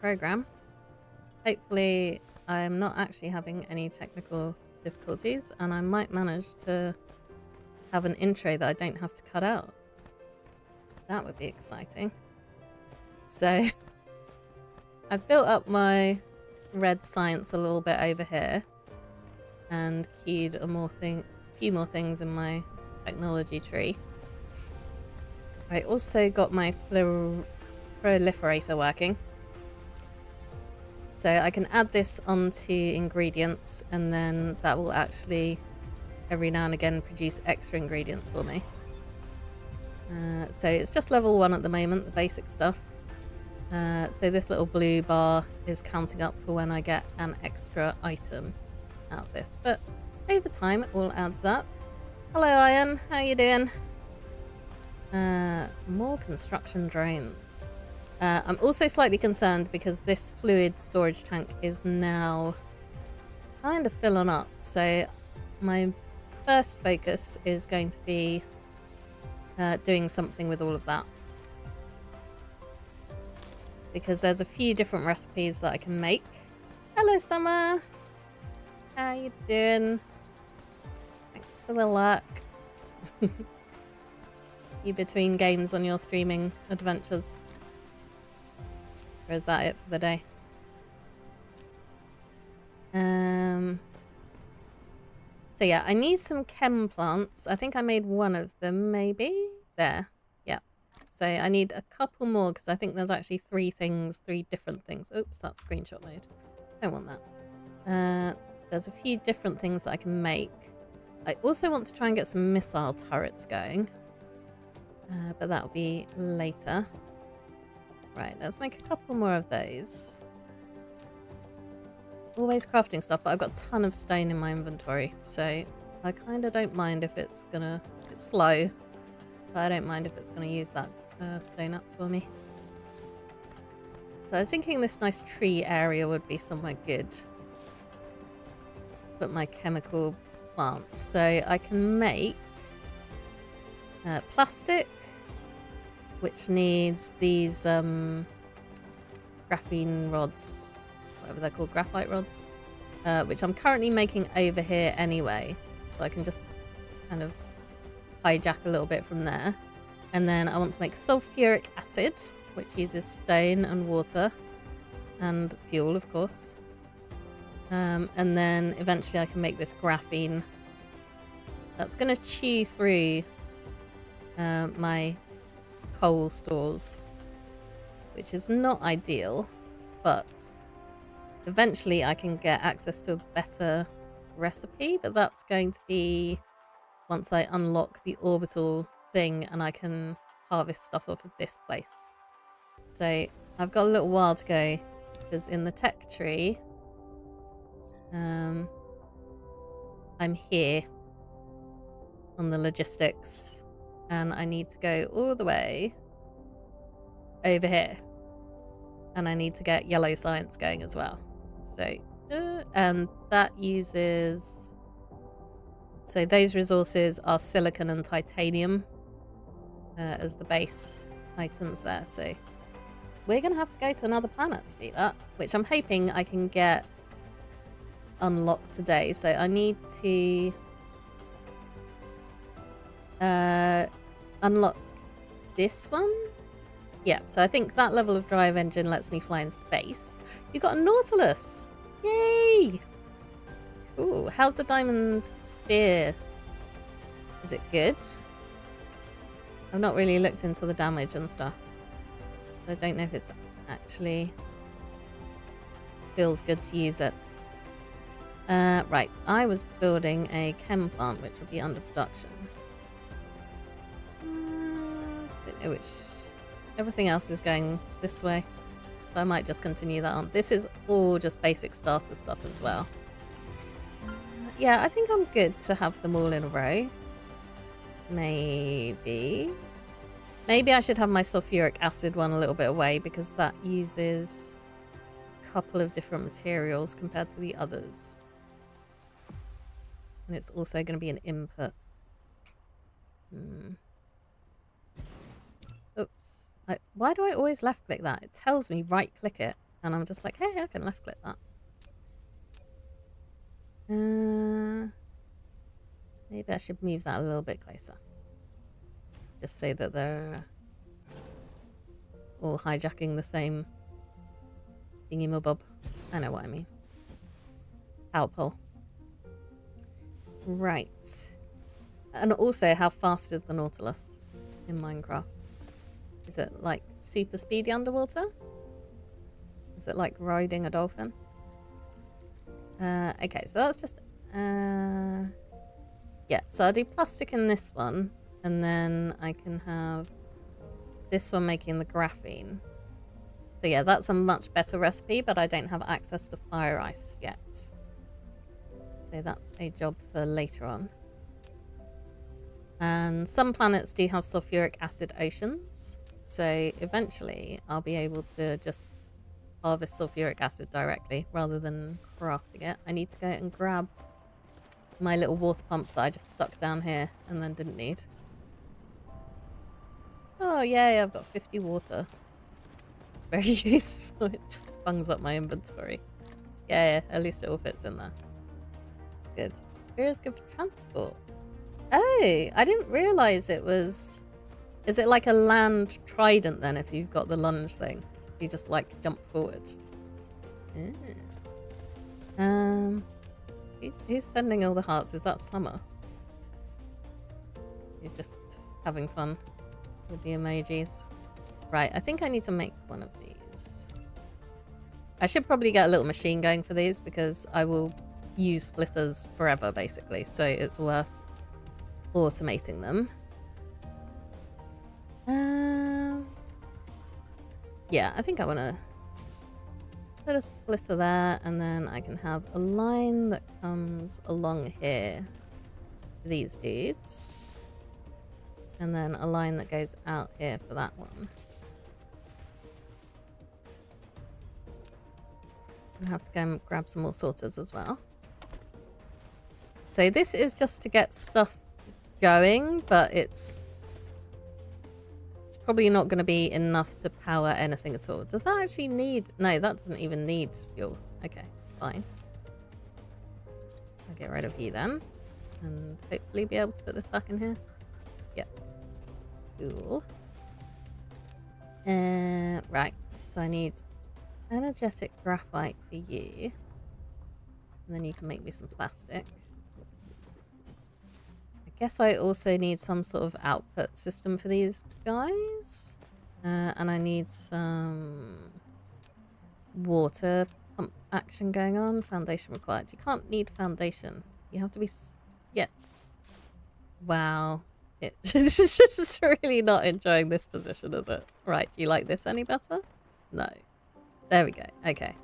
program. Hopefully I'm not actually having any technical difficulties, and I might manage to have an intro that I don't have to cut out. That would be exciting. So I've built up my red science a little bit over here and keyed a few more things in my technology tree. I also got my proliferator working. So I can add this onto ingredients, and then that will actually every now and again produce extra ingredients for me. So it's just level 1 at the moment, the basic stuff. So this little blue bar is counting up for when I get an extra item out of this. But over time, it all adds up. Hello, Iron. How you doing? More construction drones. I'm also slightly concerned because this fluid storage tank is now kind of filling up. So my first focus is going to be doing something with all of that. Because there's a few different recipes that I can make. Hello, Summer. How you doing? Thanks for the luck. You between games on your streaming adventures? Or is that it for the day? So yeah, I need some chem plants. I think I made one of them, maybe? There. Yeah. So I need a couple more because I think there's actually three different things. Oops, that's screenshot mode. Don't want that. There's a few different things that I can make. I also want to try and get some missile turrets going. But that'll be later. Right, let's make a couple more of those. Always crafting stuff, but I've got a ton of stone in my inventory, so I kind of don't mind if it's slow, but I don't mind if it's gonna use that stone up for me. So I was thinking this nice tree area would be somewhere good to put my chemical plants. So I can make plastic, which needs these graphene rods, whatever they're called, graphite rods, which I'm currently making over here anyway. So I can just kind of hijack a little bit from there. And then I want to make sulfuric acid, which uses stone and water and fuel, of course. And then eventually I can make this graphene. That's going to chew through my coal stores, which is not ideal, but eventually I can get access to a better recipe, but that's going to be once I unlock the orbital thing and I can harvest stuff off of this place. So I've got a little while to go because in the tech tree I'm here on the logistics and I need to go all the way over here and I need to get yellow science going as well. So and that uses, so those resources are silicon and titanium as the base items there. So we're gonna have to go to another planet to do that, which I'm hoping I can get unlocked today. So I need to unlock this one. Yeah, so I think that level of drive engine lets me fly in space. You got a Nautilus! Yay! Ooh, how's the Diamond Sphere? Is it good? I've not really looked into the damage and stuff. I don't know if it's actually feels good to use it. Right, I was building a chem plant which would be under production. Don't know which. Everything else is going this way, so I might just continue that on. This is all just basic starter stuff as well. Yeah, I think I'm good to have them all in a row. Maybe I should have my sulfuric acid one a little bit away because that uses a couple of different materials compared to the others. And it's also going to be an input. Oops. Why do I always left click that? It tells me right click it. And I'm just like, hey, I can left click that. Maybe I should move that a little bit closer. Just so that they're all hijacking the same thingy-mabob. I know what I mean. Power pole. Right. And also, how fast is the Nautilus in Minecraft? Is it like super speedy underwater? Is it like riding a dolphin? Okay, so that's just... yeah, so I'll do plastic in this one. And then I can have this one making the graphene. So yeah, that's a much better recipe, but I don't have access to fire ice yet. So that's a job for later on. And some planets do have sulfuric acid oceans. So eventually I'll be able to just harvest sulfuric acid directly rather than crafting it. I need to go and grab my little water pump that I just stuck down here and then didn't need. Oh yay, I've got 50 water. It's very useful. It just bungs up my inventory. Yeah, at least it all fits in there. It's good. Sphere is good for transport. Oh, I didn't realise it was... Is it like a land trident then if you've got the lunge thing? You just like jump forward. Who's sending all the hearts? Is that Summer? You're just having fun with the emojis. Right, I think I need to make one of these. I should probably get a little machine going for these because I will use splitters forever basically, so it's worth automating them. Yeah, I think I want to put a splitter there, and then I can have a line that comes along here for these dudes, and then a line that goes out here for that one. I have to go and grab some more sorters as well. So this is just to get stuff going, but it's probably not going to be enough to power anything at all. Does that actually need... No, that doesn't even need fuel. Okay, fine. I'll get rid of you then. And hopefully be able to put this back in here. Yep. Cool. Right, so I need energetic graphite for you. And then you can make me some plastic. I guess I also need some sort of output system for these guys. And I need some water pump action going on. Foundation required. You can't need foundation. You have to be... Yeah. Wow. It's just really not enjoying this position, is it? Right, do you like this any better? No. There we go. Okay.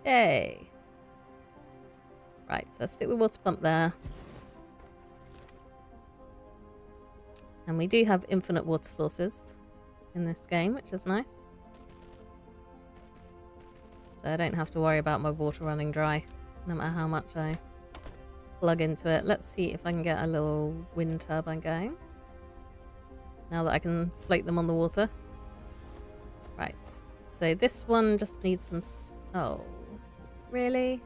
Yay. Right, so stick the water pump there. And we do have infinite water sources in this game, which is nice. So I don't have to worry about my water running dry, no matter how much I plug into it. Let's see if I can get a little wind turbine going. Now that I can float them on the water. Right, so this one just needs some... Oh, really?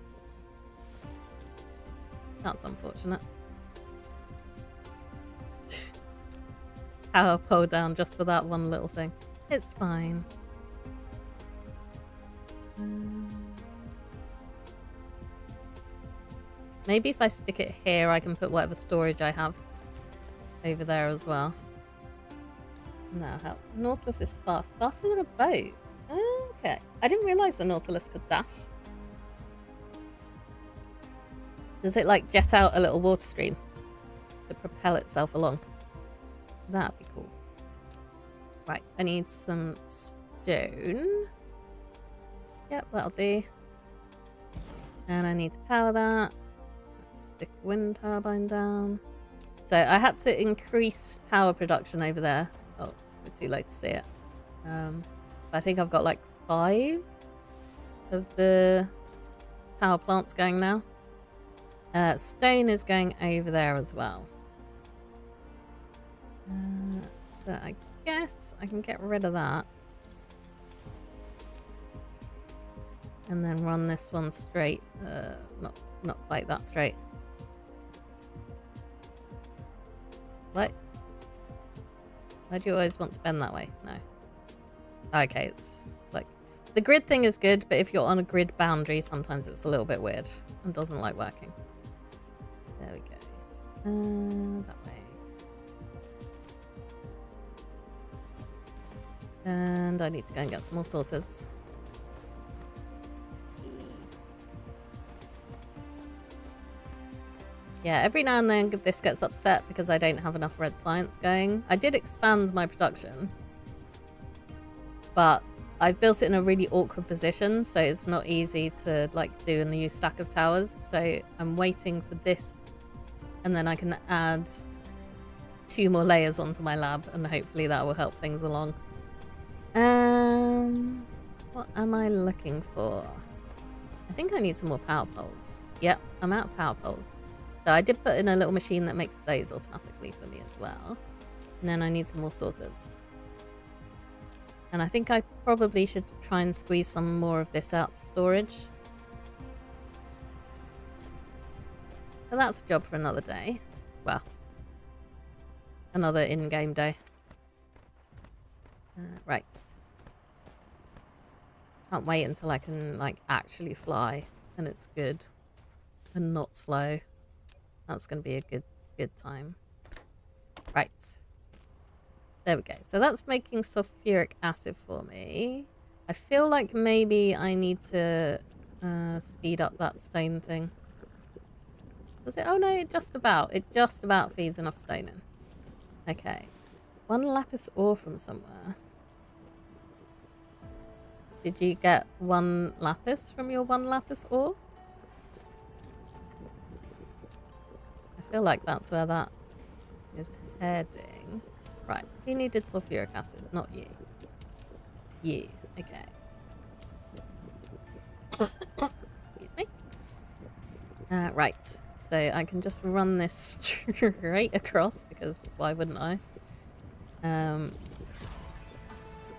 That's unfortunate. Power pole down just for that one little thing. It's fine. Maybe if I stick it here, I can put whatever storage I have over there as well. Now, how? Nautilus is fast. Faster than a boat. Okay. I didn't realise the Nautilus could dash. Does it like jet out a little water stream to propel itself along? That'd be cool. Right, I need some stone. Yep, that'll do. And I need to power that. Let's stick a wind turbine down. So I had to increase power production over there. Oh, we're too late to see it. I think I've got like 5 of the power plants going now. Stone is going over there as well. So I guess I can get rid of that. And then run this one straight. Not quite that straight. What? Why do you always want to bend that way? No. Okay, it's like... The grid thing is good, but if you're on a grid boundary, sometimes it's a little bit weird and doesn't like working. There we go. That way. And I need to go and get some more sorters. Yeah, every now and then this gets upset because I don't have enough red science going. I did expand my production, but I've built it in a really awkward position, so it's not easy to like do a new stack of towers. So I'm waiting for this, and then I can add 2 more layers onto my lab, and hopefully that will help things along. What am I looking for? I think I need some more power poles. Yep, I'm out of power poles. So I did put in a little machine that makes those automatically for me as well. And then I need some more sorters. And I think I probably should try and squeeze some more of this out to storage. But that's a job for another day. Well, another in-game day. Right. Can't wait until I can like actually fly and it's good and not slow. That's going to be a good time. Right. There we go. So that's making sulfuric acid for me. I feel like maybe I need to speed up that stone thing. Does it? Oh no, it just about feeds enough stone in. Okay. 1 lapis ore from somewhere. Did you get 1 lapis from your 1 lapis ore? I feel like that's where that is heading. Right, who needed sulfuric acid? Not you. You, okay. Excuse me. Right, so I can just run this straight across because why wouldn't I?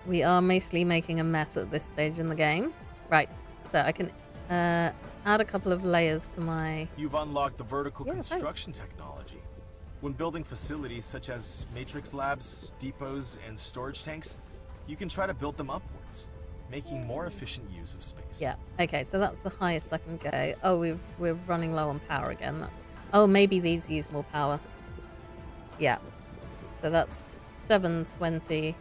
We are mostly making a mess at this stage in the game. Right, so I can add a couple of layers to my... You've unlocked the vertical construction technology. When building facilities such as matrix labs, depots, and storage tanks, you can try to build them upwards, making more efficient use of space. Yeah, okay, so that's the highest I can go. Oh, we're running low on power again. That's... Oh, maybe these use more power. Yeah, so that's 720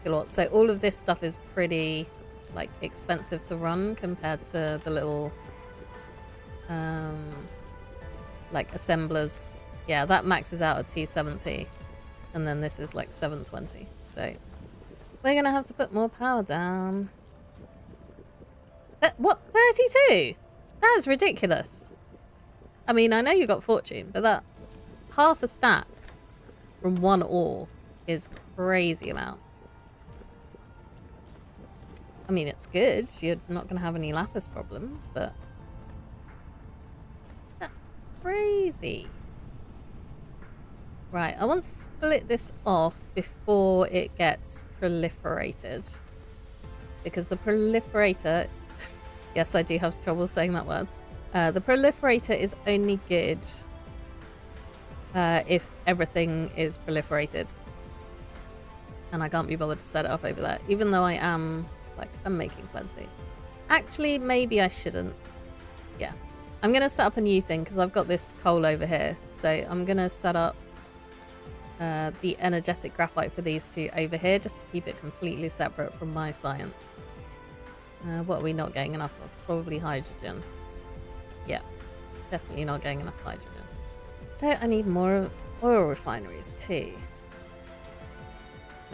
kilowatts. So all of this stuff is pretty like expensive to run compared to the little like assemblers. Yeah, that maxes out at 270 and then this is like 720. So we're gonna have to put more power down. What, 32? That is ridiculous. I mean, I know you got fortune, but that half a stack from 1 ore is crazy amount. I mean, it's good. You're not going to have any lapis problems, but that's crazy. Right, I want to split this off before it gets proliferated. Because the proliferator... yes, I do have trouble saying that word. The proliferator is only good if everything is proliferated. And I can't be bothered to set it up over there, even though I am... like, I'm making plenty. Actually, maybe I shouldn't. Yeah. I'm going to set up a new thing because I've got this coal over here. So I'm going to set up the energetic graphite for these two over here just to keep it completely separate from my science. What are we not getting enough of? Probably hydrogen. Yeah. Definitely not getting enough hydrogen. So I need more oil refineries too.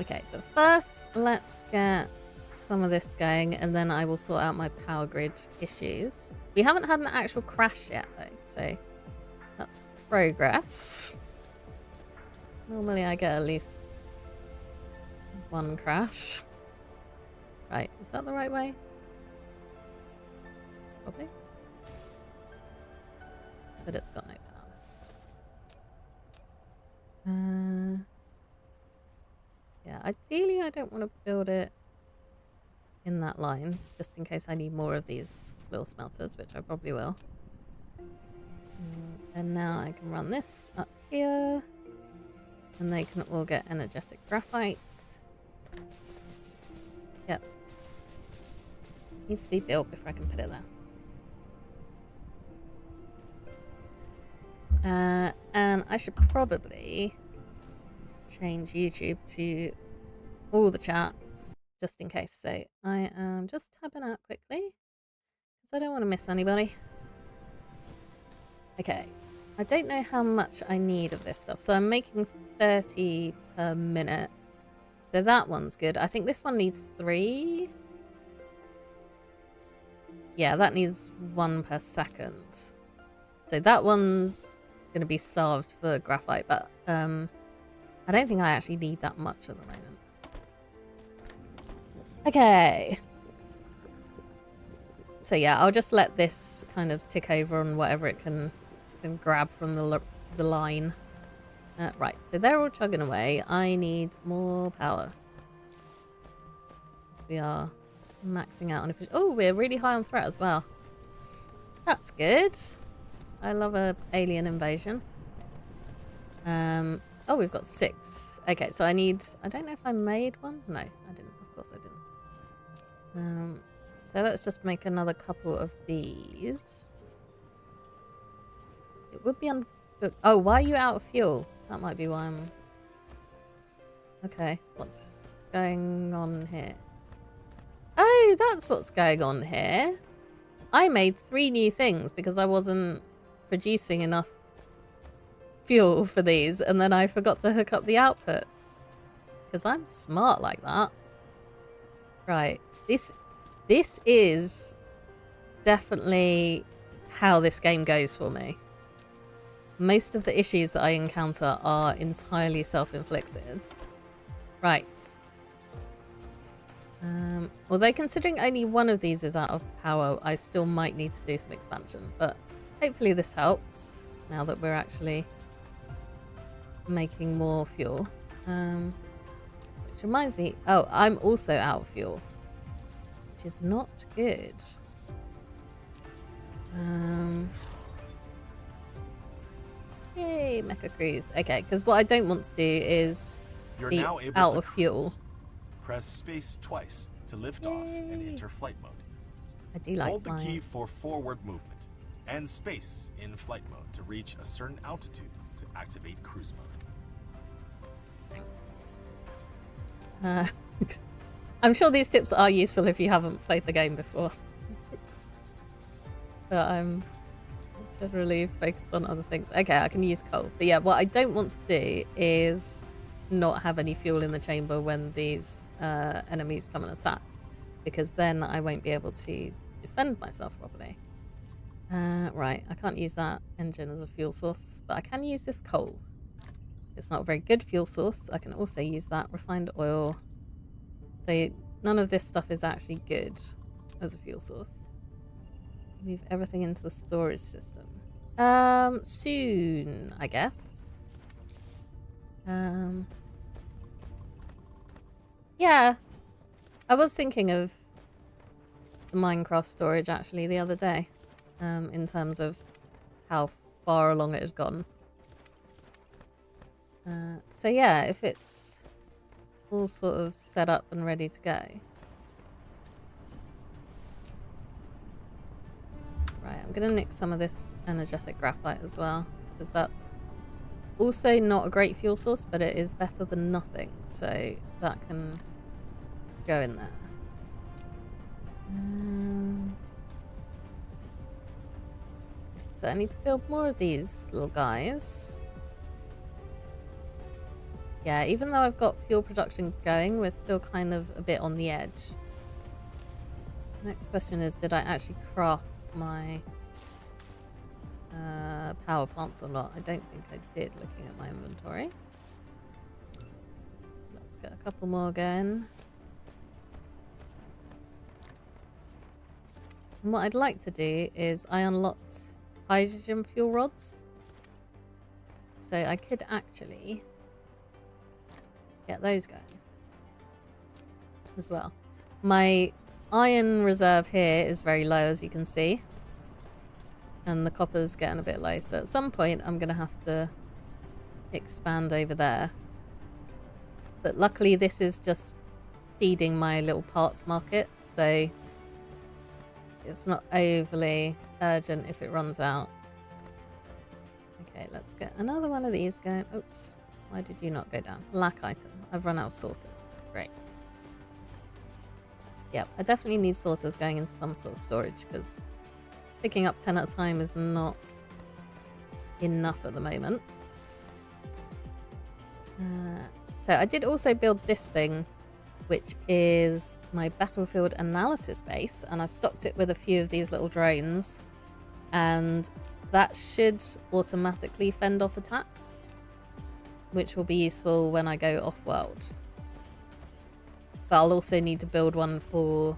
Okay, but first let's get some of this going and then I will sort out my power grid issues. We haven't had an actual crash yet though, so that's progress. Normally I get at least 1 crash. Right, is that the right way? Probably. But it's got no power. Yeah, ideally I don't want to build it in that line, just in case I need more of these little smelters, which I probably will. And now I can run this up here, and they can all get energetic graphite. Yep. Needs to be built before I can put it there. And I should probably change YouTube to all the chat, just in case. So I am just tabbing out quickly, because I don't want to miss anybody. Okay. I don't know how much I need of this stuff. So I'm making 30 per minute. So that one's good. I think this one needs 3. Yeah, that needs 1 per second. So that one's going to be starved for graphite, but I don't think I actually need that much at the moment. Okay. So yeah, I'll just let this kind of tick over on whatever it can grab from the line. Right, so they're all chugging away. I need more power. So we are maxing out on efficiency. Oh, we're really high on threat as well. That's good. I love a alien invasion. Oh, we've got 6. Okay, so I don't know if I made one. No, I didn't. Of course I didn't. So let's just make another couple of these. It would be good. Oh, why are you out of fuel? That might be why I'm... Okay, what's going on here? Oh, that's what's going on here. I made 3 new things because I wasn't producing enough fuel for these, and then I forgot to hook up the outputs. Because I'm smart like that. Right. This is definitely how this game goes for me. Most of the issues that I encounter are entirely self-inflicted. Right. Although considering only one of these is out of power, I still might need to do some expansion. But hopefully this helps now that we're actually making more fuel. Which reminds me, oh, I'm also out of fuel, which is not good. Yay, Mecha Cruise. Okay, because what I don't want to do is be out of fuel. Press space twice to lift off and enter flight mode. I do like Hold the key for forward movement and space in flight mode to reach a certain altitude to activate cruise mode. Thanks. I'm sure these tips are useful if you haven't played the game before. But I'm generally focused on other things. Okay, I can use coal. But yeah, what I don't want to do is not have any fuel in the chamber when these enemies come and attack, because then I won't be able to defend myself properly. Right, I can't use that engine as a fuel source, but I can use this coal. It's not a very good fuel source. I can also use that refined oil. So none of this stuff is actually good as a fuel source. Move everything into the storage system. Soon, I guess. Yeah, I was thinking of the Minecraft storage actually the other day, in terms of how far along it had gone. So yeah, if it's all sort of set up and ready to go. Right, I'm going to nick some of this energetic graphite as well, because that's also not a great fuel source, but it is better than nothing, so that can go in there. So I need to build more of these little guys. Yeah, even though I've got fuel production going, we're still kind of a bit on the edge. Next question is, did I actually craft my power plants or not? I don't think I did, looking at my inventory. So let's get a couple more going. And what I'd like to do is I unlocked hydrogen fuel rods. So I could actually get those going as well. My iron reserve here is very low, as you can see. And the copper's getting a bit low. So at some point, I'm going to have to expand over there. But luckily, this is just feeding my little parts market. So it's not overly urgent if it runs out. Okay, let's get another one of these going. Oops. Why did you not go down? Lack item. I've run out of sorters. Great. Yep, I definitely need sorters going into some sort of storage because picking up 10 at a time is not enough at the moment. So I did also build this thing, which is my battlefield analysis base, and I've stocked it with a few of these little drones, and that should automatically fend off attacks, which will be useful when I go off-world. But I'll also need to build one for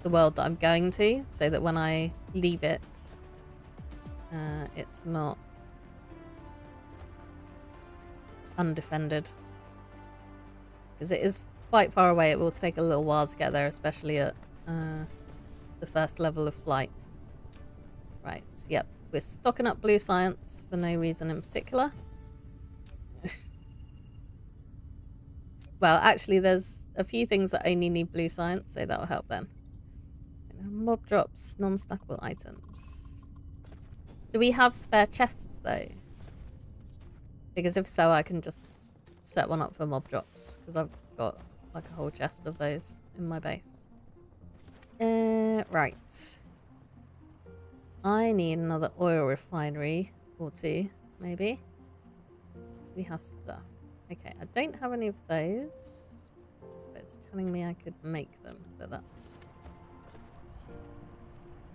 the world that I'm going to, so that when I leave it, it's not undefended. Because it is quite far away, it will take a little while to get there, especially at the first level of flight. Right, yep, we're stocking up blue science for no reason in particular. Well, actually, there's a few things that only need blue science, so that'll help then. Mob drops, non-stackable items. Do we have spare chests, though? Because if so, I can just set one up for mob drops, because I've got like a whole chest of those in my base. Right. I need another oil refinery or two, maybe. We have stuff. Okay, I don't have any of those, but it's telling me I could make them, but that's...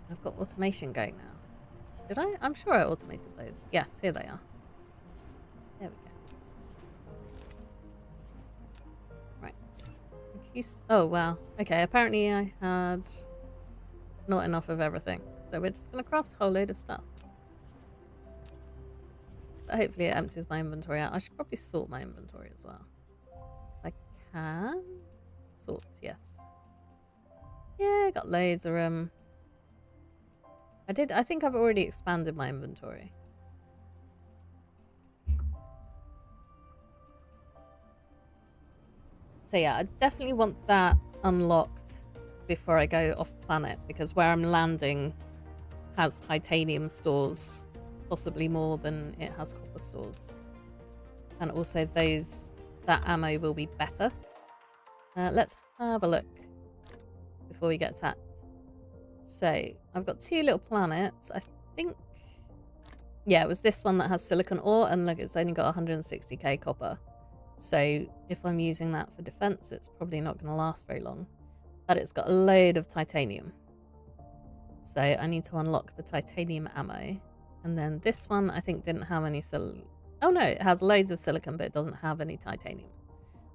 I've got automation going now. Did I? I'm sure I automated those. Yes, here they are. There we go. Right. Oh, wow. Okay, apparently I had not enough of everything. So we're just going to craft a whole load of stuff. But hopefully it empties my inventory out. I should probably sort my inventory as well. If I can. Sort, yes. Yeah, got loads of room. I think I've already expanded my inventory. So yeah, I definitely want that unlocked before I go off planet, because where I'm landing has titanium stores, possibly more than it has copper stores. And also that ammo will be better. Let's have a look before we get attacked. So I've got two little planets. I think, yeah, it was this one that has silicon ore, and look, it's only got 160k copper. So if I'm using that for defense, it's probably not going to last very long. But it's got a load of titanium. So I need to unlock the titanium ammo. And then this one, I think, didn't have any silicon. Oh no, it has loads of silicon, but it doesn't have any titanium.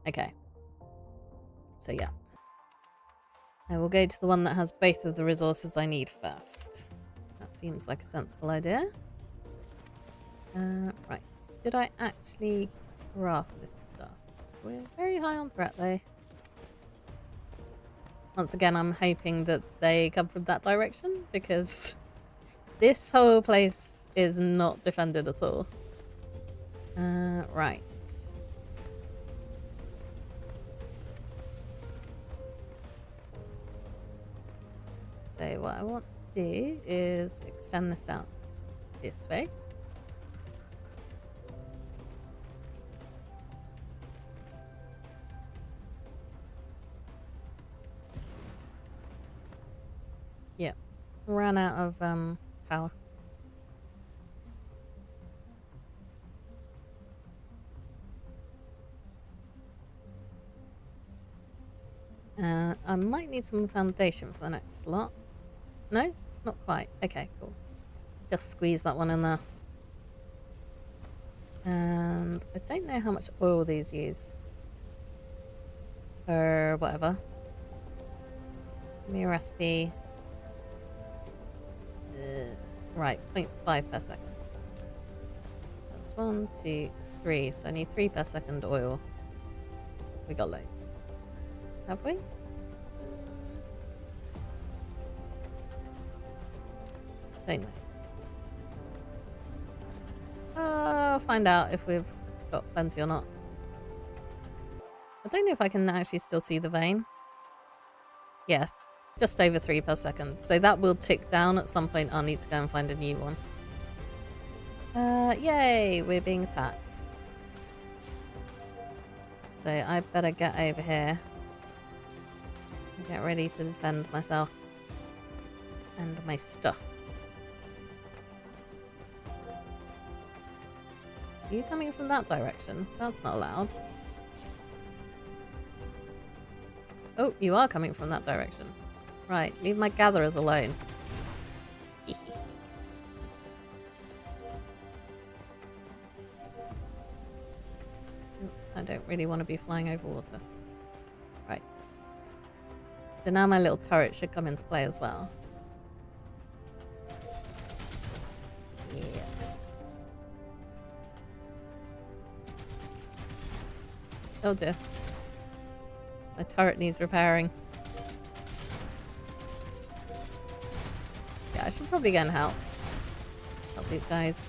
Okay. So yeah. I will go to the one that has both of the resources I need first. That seems like a sensible idea. Right. Did I actually craft this stuff? We're very high on threat, though. Once again, I'm hoping that they come from that direction, because this whole place is not defended at all. Right. So what I want to do is extend this out this way. Yep. Ran out of power. I might need some foundation for the next slot. No? Not quite. Okay, cool. Just squeeze that one in there. And I don't know how much oil these use. Or whatever. Give me a recipe. Right, 0.5 per second. That's 1, 2, 3. So I need 3 per second oil. We got loads. Have we? don't we? I'll find out if we've got plenty or not. I don't know if I can actually still see the vein. Yeah, just over 3 per second. So that will tick down at some point. I'll need to go and find a new one. Yay, we're being attacked. So I better get over here. Get ready to defend myself. And my stuff. Are you coming from that direction? That's not allowed. Oh, you are coming from that direction. Right, leave my gatherers alone. I don't really want to be flying over water. Right. So now my little turret should come into play as well. Yes. Oh dear. My turret needs repairing. Yeah, I should probably go and help these guys.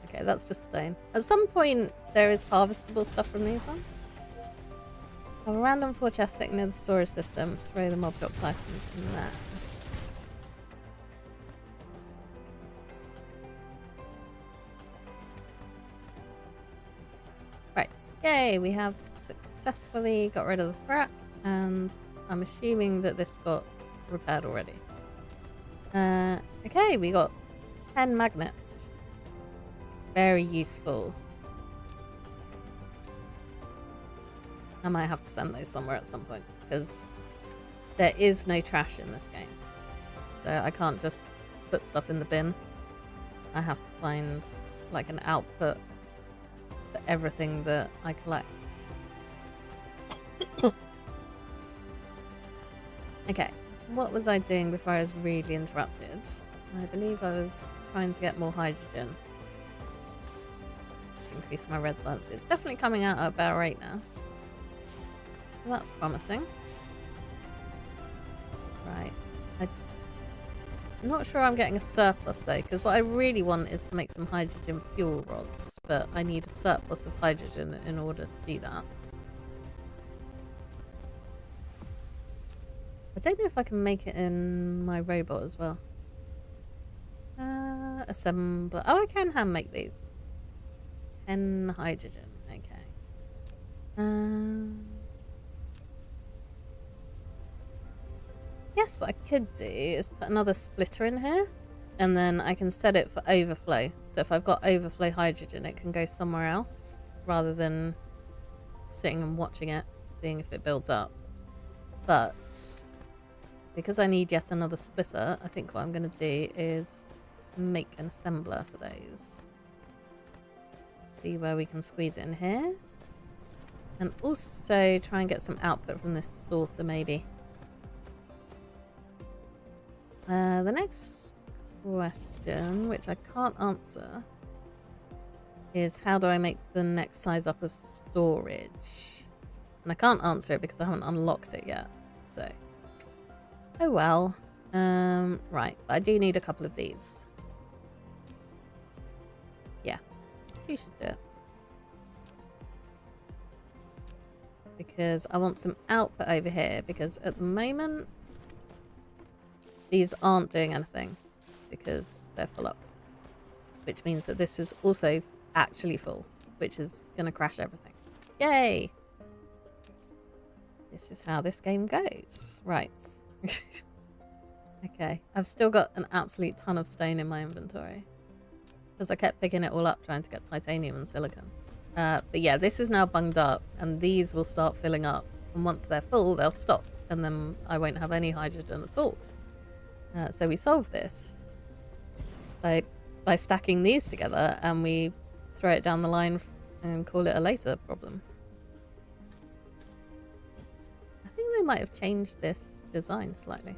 Okay, that's just stone. At some point, there is harvestable stuff from these ones. Have a random 4 chests sitting near the storage system. Throw the mob drops items in there. Right, yay, we have successfully got rid of the threat, and I'm assuming that this got repaired already. Okay, we got 10 magnets. Very useful. I might have to send those somewhere at some point, because there is no trash in this game. So I can't just put stuff in the bin. I have to find like an output for everything that I collect. Okay, what was I doing before I was really interrupted? I believe I was trying to get more hydrogen. Increase my red suns. It's definitely coming out at a better rate now. So that's promising. Right. I'm not sure I'm getting a surplus though, because what I really want is to make some hydrogen fuel rods, but I need a surplus of hydrogen in order to do that. I don't know if I can make it in my robot as well. Assembler. Oh, I can hand make these. 10 hydrogen. Okay. Yes, what I could do is put another splitter in here, and then I can set it for overflow. So if I've got overflow hydrogen, it can go somewhere else rather than sitting and watching it, seeing if it builds up. But because I need yet another splitter, I think what I'm going to do is make an assembler for those. See where we can squeeze it in here. And also try and get some output from this sorter maybe. The next question, which I can't answer, is how do I make the next size up of storage? And I can't answer it because I haven't unlocked it yet. So, oh well. Right, but I do need a couple of these. Yeah, 2 should do it. Because I want some output over here, because at the moment these aren't doing anything because they're full up. Which means that this is also actually full, which is going to crash everything. Yay! This is how this game goes. Right. Okay, I've still got an absolute ton of stone in my inventory. Because I kept picking it all up trying to get titanium and silicon. But yeah, this is now bunged up, and these will start filling up. And once they're full, they'll stop. And then I won't have any hydrogen at all. So we solve this by stacking these together, and we throw it down the line and call it a laser problem. I think they might have changed this design slightly.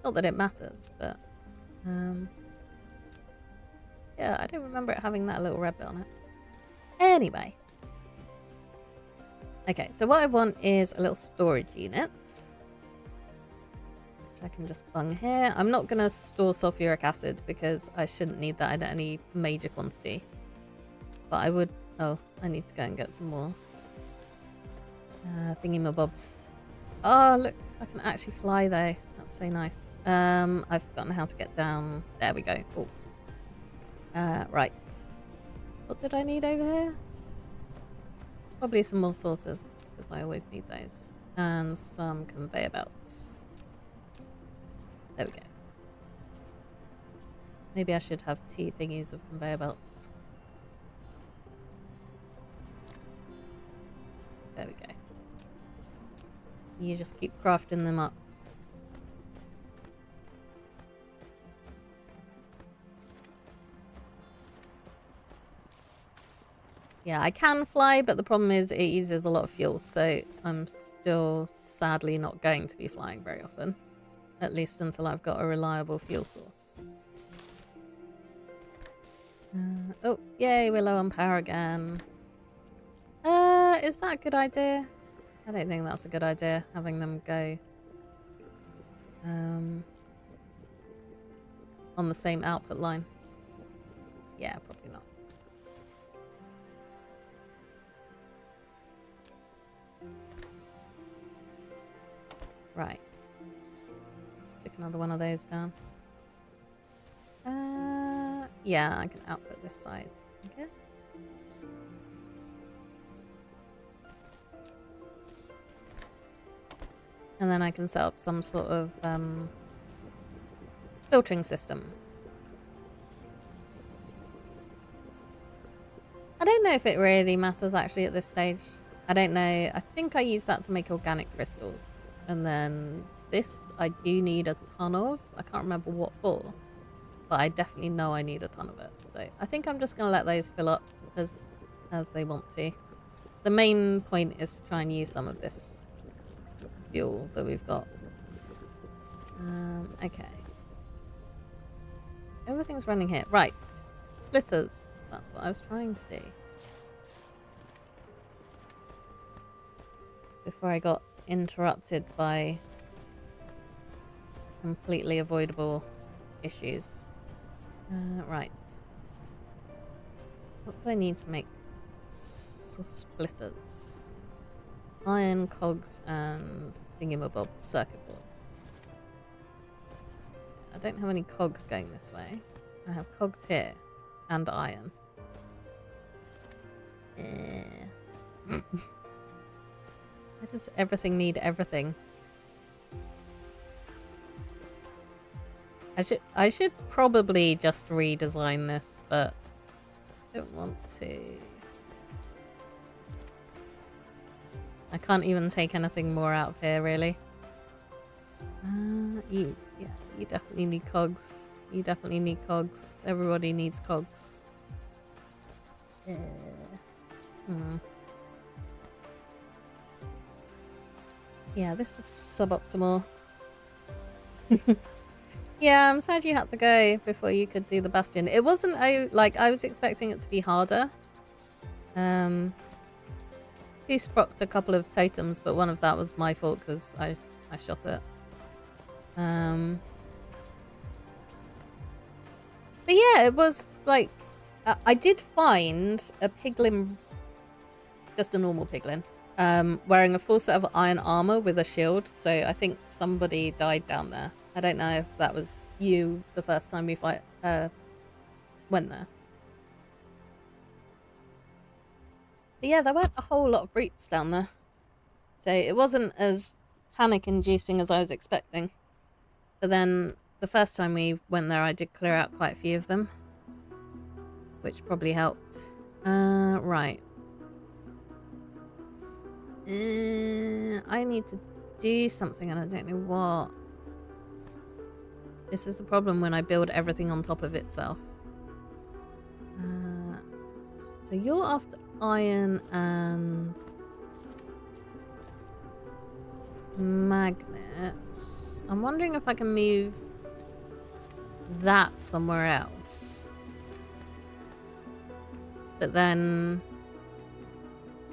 Not that it matters, but yeah, I don't remember it having that little red bit on it. Anyway. Okay, so what I want is a little storage unit. I can just bung here. I'm not going to store sulfuric acid because I shouldn't need that in any major quantity. But I would... Oh, I need to go and get some more thingy-mabobs. Oh, look. I can actually fly, though. That's so nice. I've forgotten how to get down. There we go. Cool. Right. What did I need over here? Probably some more sorters, because I always need those. And some conveyor belts. There we go. Maybe I should have 2 thingies of conveyor belts. There we go. You just keep crafting them up. Yeah, I can fly, but the problem is it uses a lot of fuel, so I'm still sadly not going to be flying very often. At least until I've got a reliable fuel source. Oh, yay, we're low on power again. Is that a good idea? I don't think that's a good idea, having them go on the same output line. Yeah, probably not. Right. Stick another one of those down. Yeah, I can output this side, I guess. And then I can set up some sort of filtering system. I don't know if it really matters actually at this stage. I don't know. I think I use that to make organic crystals. And then this I do need a ton of. I can't remember what for. But I definitely know I need a ton of it. So I think I'm just going to let those fill up as they want to. The main point is to try and use some of this fuel that we've got. Okay. Everything's running here. Right. Splitters. That's what I was trying to do. Before I got interrupted by completely avoidable issues. Right. What do I need to make splitters? Iron, cogs, and thingamabob circuit boards. I don't have any cogs going this way. I have cogs here. And iron. Why does everything need everything? I should probably just redesign this, but I don't want to. I can't even take anything more out of here, really. You definitely need cogs. You definitely need cogs. Everybody needs cogs. Yeah, this is suboptimal. Yeah, I'm sad you had to go before you could do the bastion. It wasn't like I was expecting it to be harder. He sprocked a couple of totems, but one of that was my fault because I shot it. But yeah, it was like I did find a piglin, just a normal piglin, wearing a full set of iron armor with a shield. So I think somebody died down there. I don't know if that was you the first time we went there. But yeah, there weren't a whole lot of brutes down there. So it wasn't as panic-inducing as I was expecting. But then the first time we went there, I did clear out quite a few of them. Which probably helped. Right. I need to do something and I don't know what. This is the problem when I build everything on top of itself. So you're after iron and magnets. I'm wondering if I can move that somewhere else. But then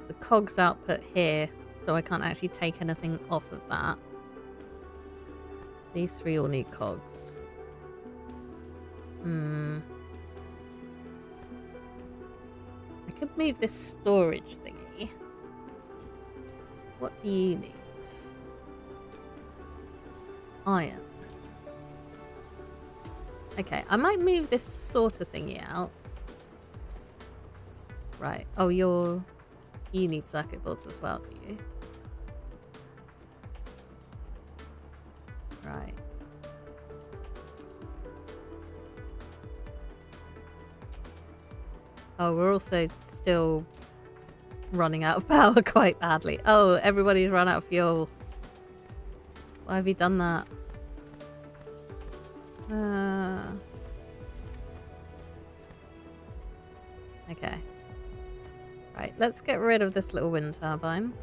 the cogs output here, so I can't actually take anything off of that. These three all need cogs. I could move this storage thingy. What do you need? Iron. Okay, I might move this sort of thingy out. Right. Oh, you need circuit boards as well, do you? Right. Oh, we're also still running out of power quite badly. Oh, everybody's run out of fuel. Why have you done that? Okay. Right, let's get rid of this little wind turbine,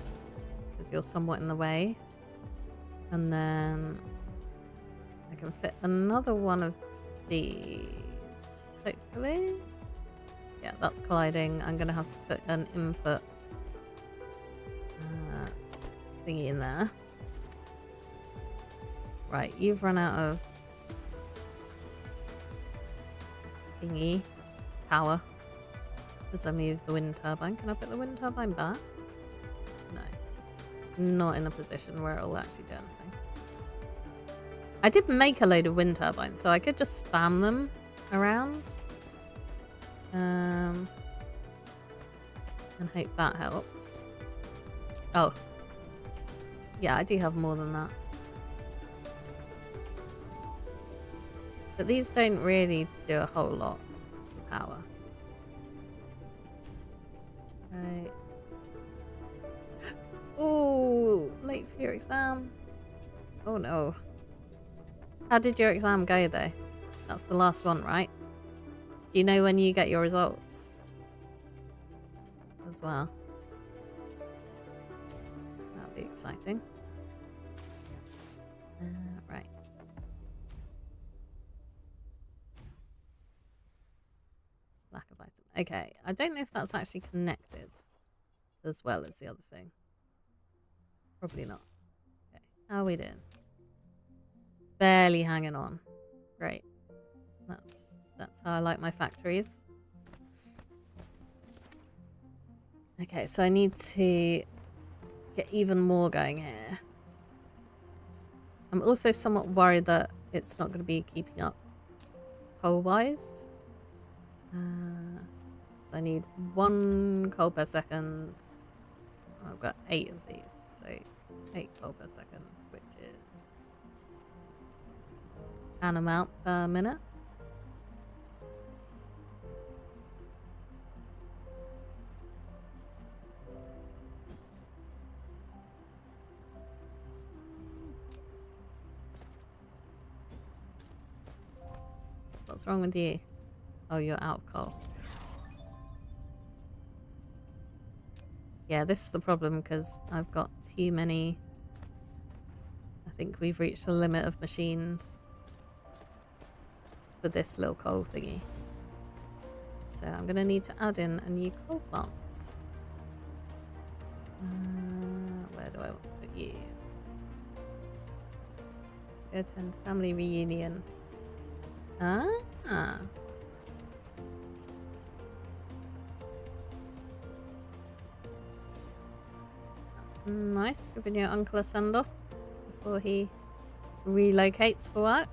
because you're somewhat in the way. And then I can fit another one of these, hopefully. Yeah, that's colliding. I'm going to have to put an input thingy in there. Right, you've run out of thingy power as I move the wind turbine. Can I put the wind turbine back? No. Not in a position where it will actually do anything. I did make a load of wind turbines, so I could just spam them around. And hope that helps. Oh. Yeah, I do have more than that. But these don't really do a whole lot of power. Right. Oh, late for your exam. Oh no. How did your exam go though? That's the last one, right? Do you know when you get your results? As well. That'll be exciting. Right. Lack of item. Okay, I don't know if that's actually connected as well as the other thing. Probably not. Okay, how are we doing? Barely hanging on. Great. That's how I like my factories. Okay, so I need to get even more going here. I'm also somewhat worried that it's not going to be keeping up coal-wise. So I need 1 coal per second. I've got 8 of these, so 8 coal per second, which is an amount per minute. What's wrong with you? Oh, you're out of coal. Yeah, this is the problem because I've got too many. I think we've reached the limit of machines for this little coal thingy. So I'm going to need to add in a new coal plant. Where do I want to put you? Go attend family reunion. Ah. That's nice, giving your uncle a send-off before he relocates for work.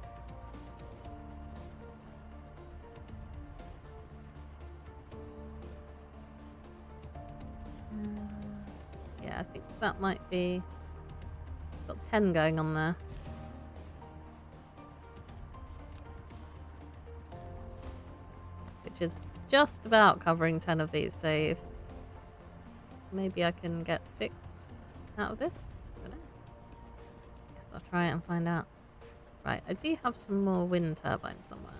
Yeah, I think that might be... Got 10 going on there. Which is just about covering 10 of these, so if maybe I can get 6 out of this. I don't know. Guess I'll try it and find out. Right, I do have some more wind turbines somewhere.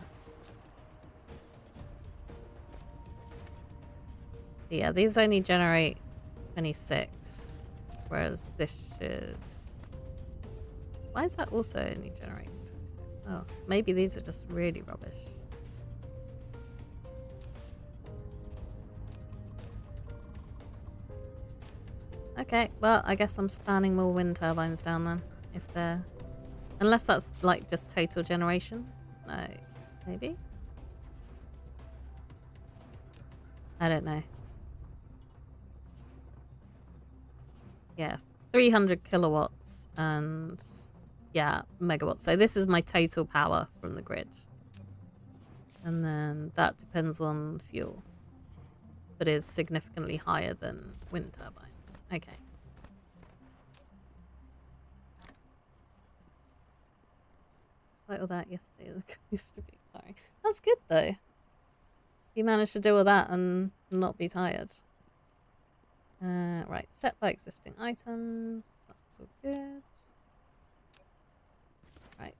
But yeah, these only generate 26, whereas this should... Why is that also only generating 26? Oh, maybe these are just really rubbish. Okay, well, I guess I'm spanning more wind turbines down then, if they're Unless that's like just total generation. No, maybe? I don't know. Yeah, 300 kilowatts and yeah, megawatts. So this is my total power from the grid. And then that depends on fuel, but is significantly higher than wind turbines. Okay. Quite all that yesterday used to be. Sorry. That's good though. You managed to do all that and not be tired. Right, set by existing items. That's all good. Right.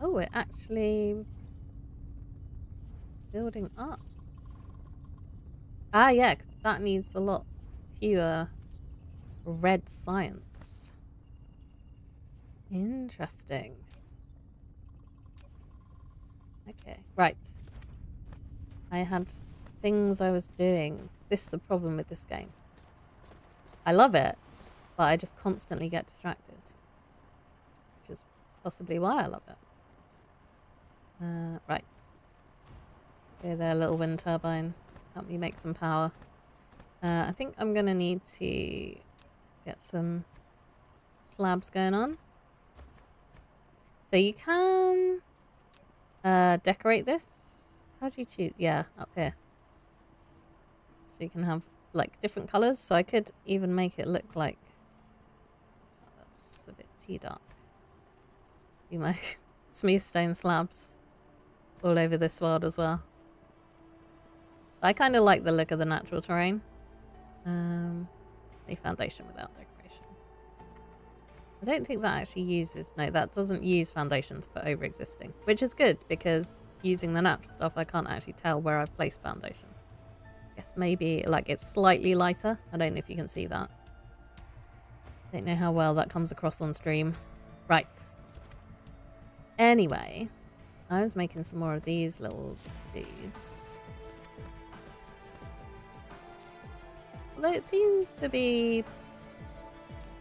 Oh, we're actually building up. Ah, yeah, 'cause that needs a lot fewer red science. Interesting. Okay, right. I had things I was doing. This is the problem with this game. I love it, but I just constantly get distracted. Which is possibly why I love it. Right. Go there, little wind turbine. Help me make some power. I think I'm going to need to get some slabs going on. So you can decorate this. How do you choose? Yeah, up here. So you can have like different colors. So I could even make it look like... Oh, that's a bit too dark. Do my smooth stone slabs all over this world as well. I kind of like the look of the natural terrain. A foundation without decoration. I don't think that actually uses... No, that doesn't use foundation to put over existing. Which is good, because using the natural stuff, I can't actually tell where I've placed foundation. I guess maybe, like, it's slightly lighter. I don't know if you can see that. Don't know how well that comes across on stream. Right. Anyway, I was making some more of these little dudes. Although it seems to be...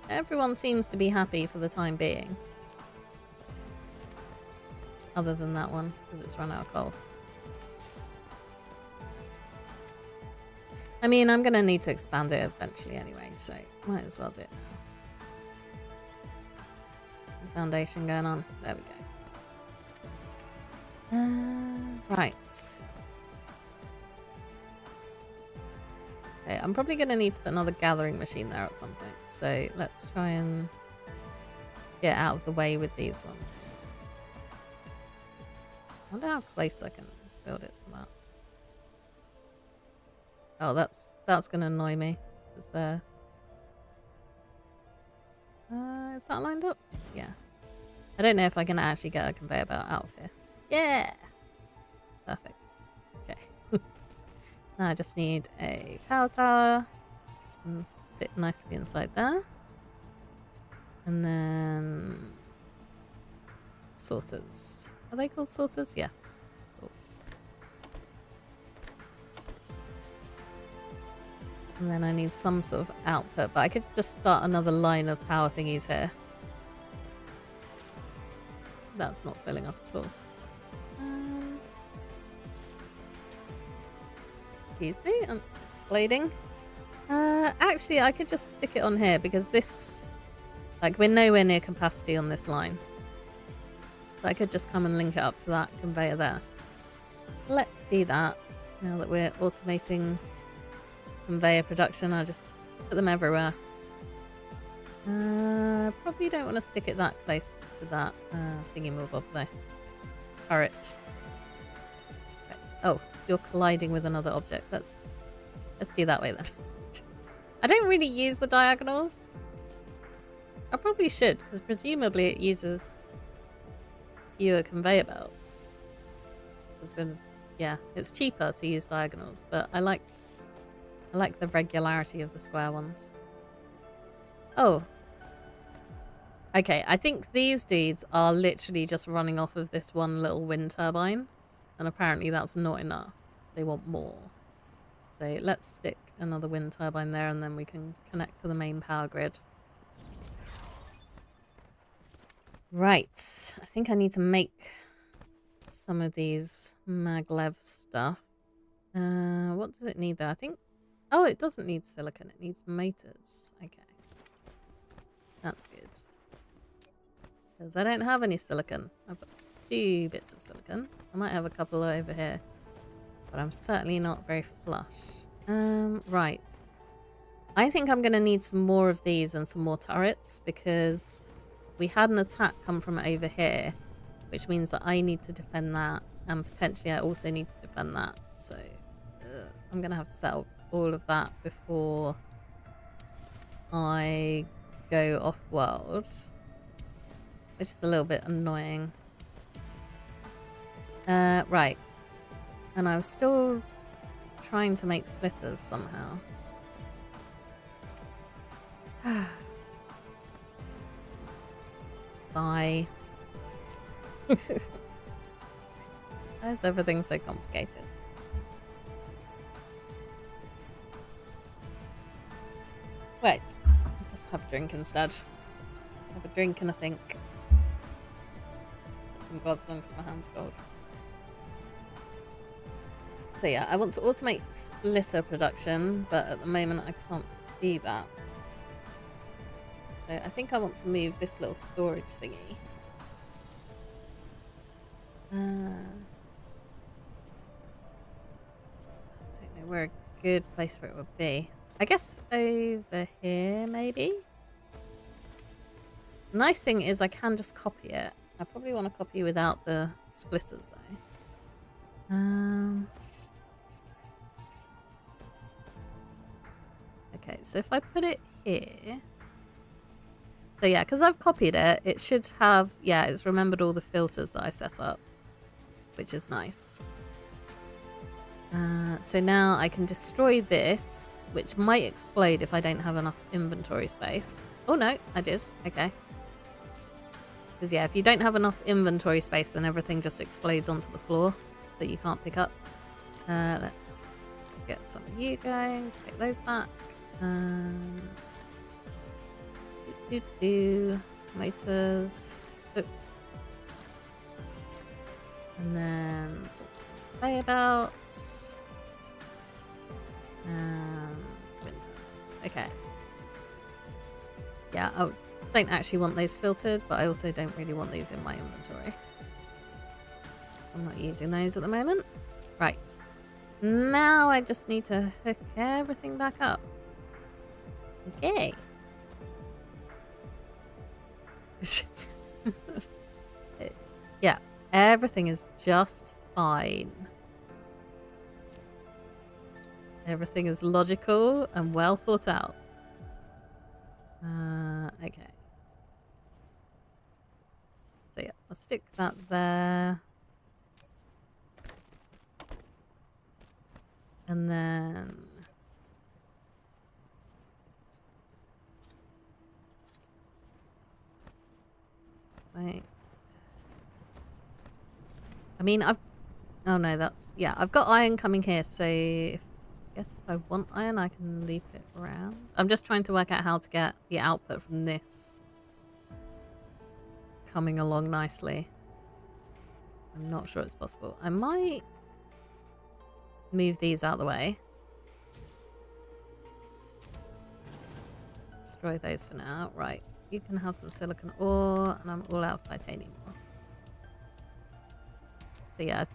Everyone seems to be happy for the time being. Other than that one, because it's run out of coal. I mean, I'm going to need to expand it eventually anyway, so might as well do it now. Some foundation going on. There we go. Right. Okay, I'm probably going to need to put another gathering machine there at some point. So let's try and get out of the way with these ones. I wonder how close I can build it to that. Oh, that's going to annoy me. Is there... is that lined up? Yeah. I don't know if I can actually get a conveyor belt out of here. Yeah! Perfect. Okay. Now I just need a power tower. Which can sit nicely inside there. And then... sorters. Are they called sorters? Yes. Cool. And then I need some sort of output, but I could just start another line of power thingies here. That's not filling up at all. Excuse me, I'm just exploding. Actually, I could just stick it on here because this... Like, we're nowhere near capacity on this line. So I could just come and link it up to that conveyor there. Let's do that. Now that we're automating conveyor production, I'll just put them everywhere. Probably don't want to stick it that close to that thingy-mobob though. Turret. Right. Oh, you're colliding with another object. Let's do that way then. I don't really use the diagonals. I probably should, because presumably it uses fewer conveyor belts. Yeah, it's cheaper to use diagonals, but I like the regularity of the square ones. Oh. Okay, I think these dudes are literally just running off of this one little wind turbine. And apparently that's not enough. They want more. So let's stick another wind turbine there, and then we can connect to the main power grid. Right. I think I need to make some of these maglev stuff. What does it need though? I think... Oh, it doesn't need silicon. It needs motors. Okay. That's good. Because I don't have any silicon. I've got 2 bits of silicon. I might have a couple over here. But I'm certainly not very flush. Right. I think I'm going to need some more of these and some more turrets, because we had an attack come from over here, which means that I need to defend that, and potentially I also need to defend that. So I'm going to have to set up all of that before I go off-world, which is a little bit annoying. Right. And I was still trying to make splitters somehow. Sigh. Why is everything so complicated? Right. I'll just have a drink instead. Have a drink and a think. Put some gloves on because my hand's cold. So yeah, I want to automate splitter production, but at the moment I can't do that. So I think I want to move this little storage thingy. I don't know where a good place for it would be. I guess over here, maybe? The nice thing is I can just copy it. I probably want to copy without the splitters though. Okay, so if I put it here... So yeah, because I've copied it, it should have... Yeah, it's remembered all the filters that I set up, which is nice. So now I can destroy this, which might explode if I don't have enough inventory space. Oh no, I did. Okay. Because yeah, if you don't have enough inventory space, then everything just explodes onto the floor that you can't pick up. Let's get some of you going. Pick those back. Motors. Oops. And then some layabouts. Winter. Okay. Yeah, I don't actually want those filtered, but I also don't really want these in my inventory. So I'm not using those at the moment. Right. Now I just need to hook everything back up. Okay. Yeah, everything is just fine. Everything is logical and well thought out. Okay. So yeah, I'll stick that there. And then... Right. I mean, I've... Oh no, that's... Yeah, I've got iron coming here, so... I guess if I want iron, I can leap it around. I'm just trying to work out how to get the output from this coming along nicely. I'm not sure it's possible. I might move these out of the way. Destroy those for now. Right. You can have some silicon ore, and I'm all out of titanium ore. So yeah,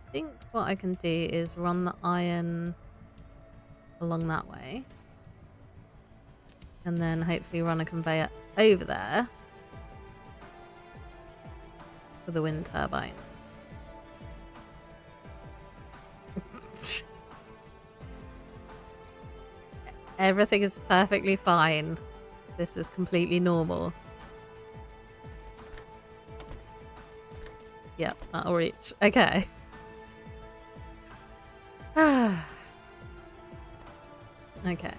I think what I can do is run the iron along that way. And then hopefully run a conveyor over there for the wind turbines. Everything is perfectly fine. This is completely normal. Yep, that'll reach. Okay. Okay.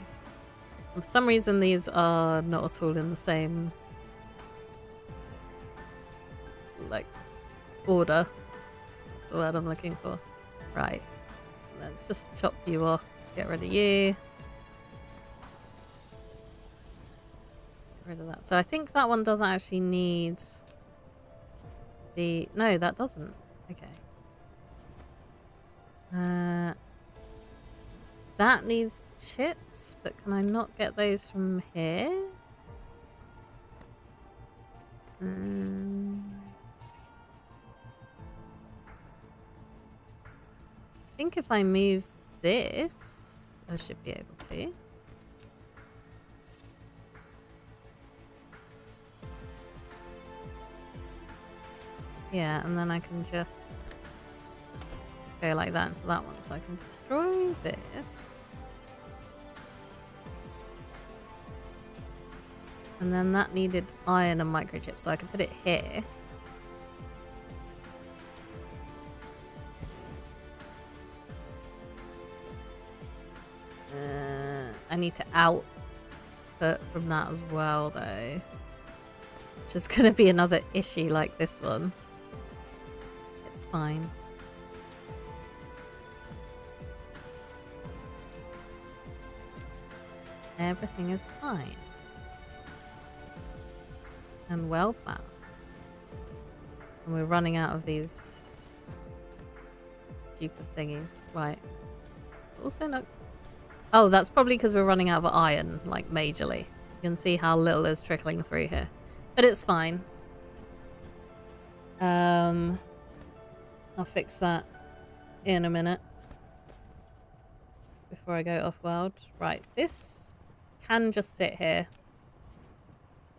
For some reason, these are not at all in the same, like, order. That's the word I'm looking for. Right. Let's just chop you off. Get rid of you. rid of that. So I think that one doesn't actually need the... No, that doesn't. Okay. That needs chips, but can I not get those from here? I think if I move this, I should be able to. Yeah, and then I can just go like that into that one. So I can destroy this. And then that needed iron and microchip, so I can put it here. I need to output from that as well, though. Which is going to be another issue like this one. It's fine. Everything is fine. And well planned. And we're running out of these stupid thingies. Right. Also not... Oh, that's probably because we're running out of iron, like, majorly. You can see how little is trickling through here. But it's fine. I'll fix that in a minute. Before I go off-world. Right, this can just sit here.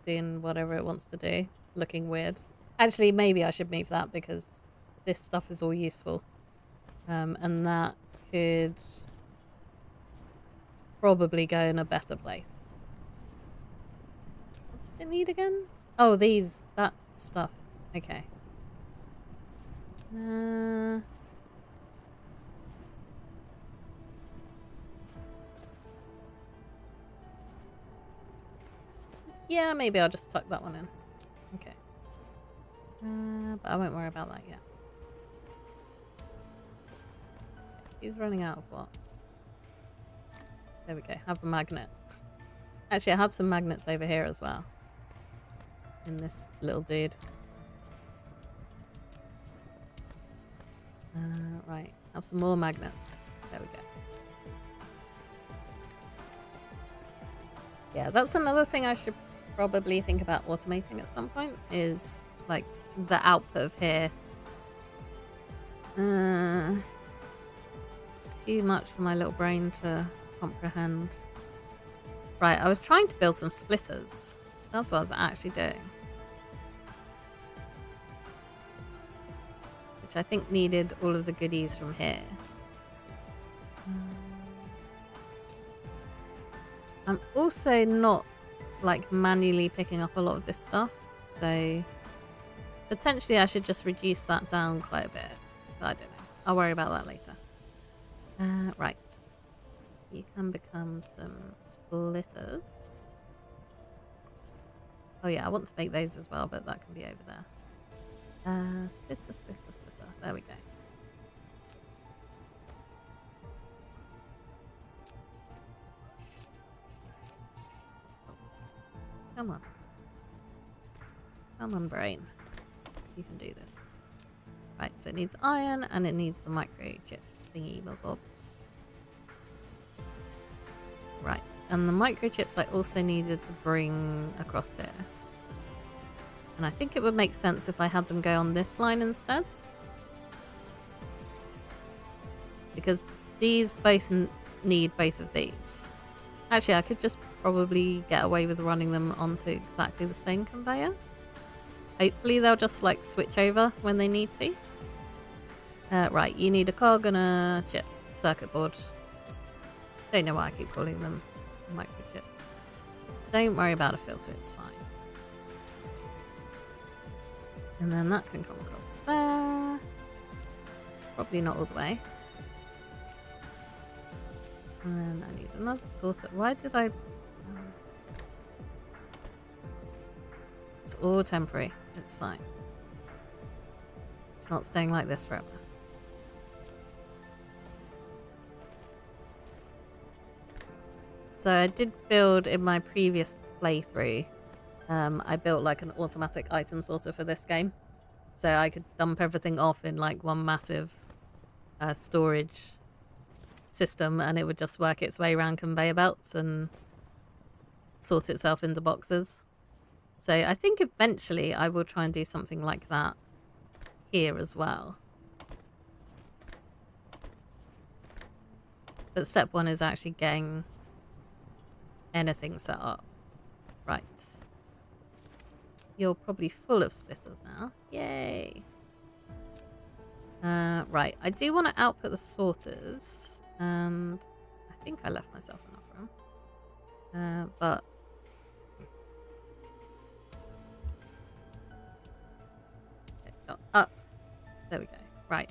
Doing whatever it wants to do. Looking weird. Actually, maybe I should move that because this stuff is all useful. And that could... probably go in a better place. What does it need again? Oh, that stuff. Okay. Yeah, maybe I'll just tuck that one in. Okay. But I won't worry about that yet. He's running out of what? There we go. Have a magnet. Actually, I have some magnets over here as well. In this little dude. Right. Have some more magnets. There we go. Yeah, that's another thing I should probably think about automating at some point. Is like the output of here. Too much for my little brain to comprehend. Right, I was trying to build some splitters. That's what I was actually doing. Which I think needed all of the goodies from here. I'm also not like manually picking up a lot of this stuff, so potentially I should just reduce that down quite a bit. But I don't know. I'll worry about that later. Right. You can become some splitters. Oh yeah, I want to make those as well, but that can be over there. Splitter, splitter, splitter. There we go. Oh. Come on. Come on, brain. You can do this. Right, so it needs iron and it needs the microchip thingy bobs. Right, and the microchips I also needed to bring across here. And I think it would make sense if I had them go on this line instead. Because these both need both of these. Actually, I could just probably get away with running them onto exactly the same conveyor. Hopefully they'll just like switch over when they need to. Right, you need a cog and a chip. Circuit board. Don't know why I keep calling them microchips. Don't worry about a filter, it's fine. And then that can come across there. Probably not all the way. And then I need another source. Why did I... It's all temporary. It's fine. It's not staying like this forever. So I did build in my previous playthrough I built like an automatic item sorter for this game. So I could dump everything off in like one massive storage system, and it would just work its way around conveyor belts and sort itself into boxes. So I think eventually I will try and do something like that here as well. But step one is actually getting anything set up. Right. You're probably full of splitters now. Yay. Right. I do want to output the sorters. And I think I left myself enough room. But... okay, go up. There we go. Right.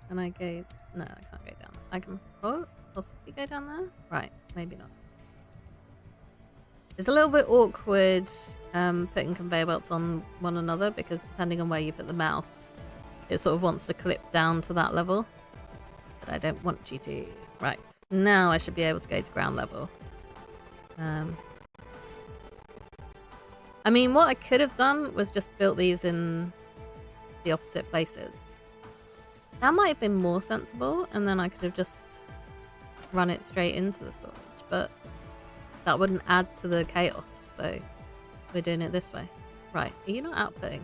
Can I go... no, I can't go down. I can possibly go down there? Right. Maybe not. It's a little bit awkward putting conveyor belts on one another because depending on where you put the mouse, it sort of wants to clip down to that level. But I don't want you to. Right. Now I should be able to go to ground level. I mean, what I could have done was just built these in the opposite places. That might have been more sensible, and then I could have just run it straight into the storage, but that wouldn't add to the chaos, so we're doing it this way. Right, are you not outputting?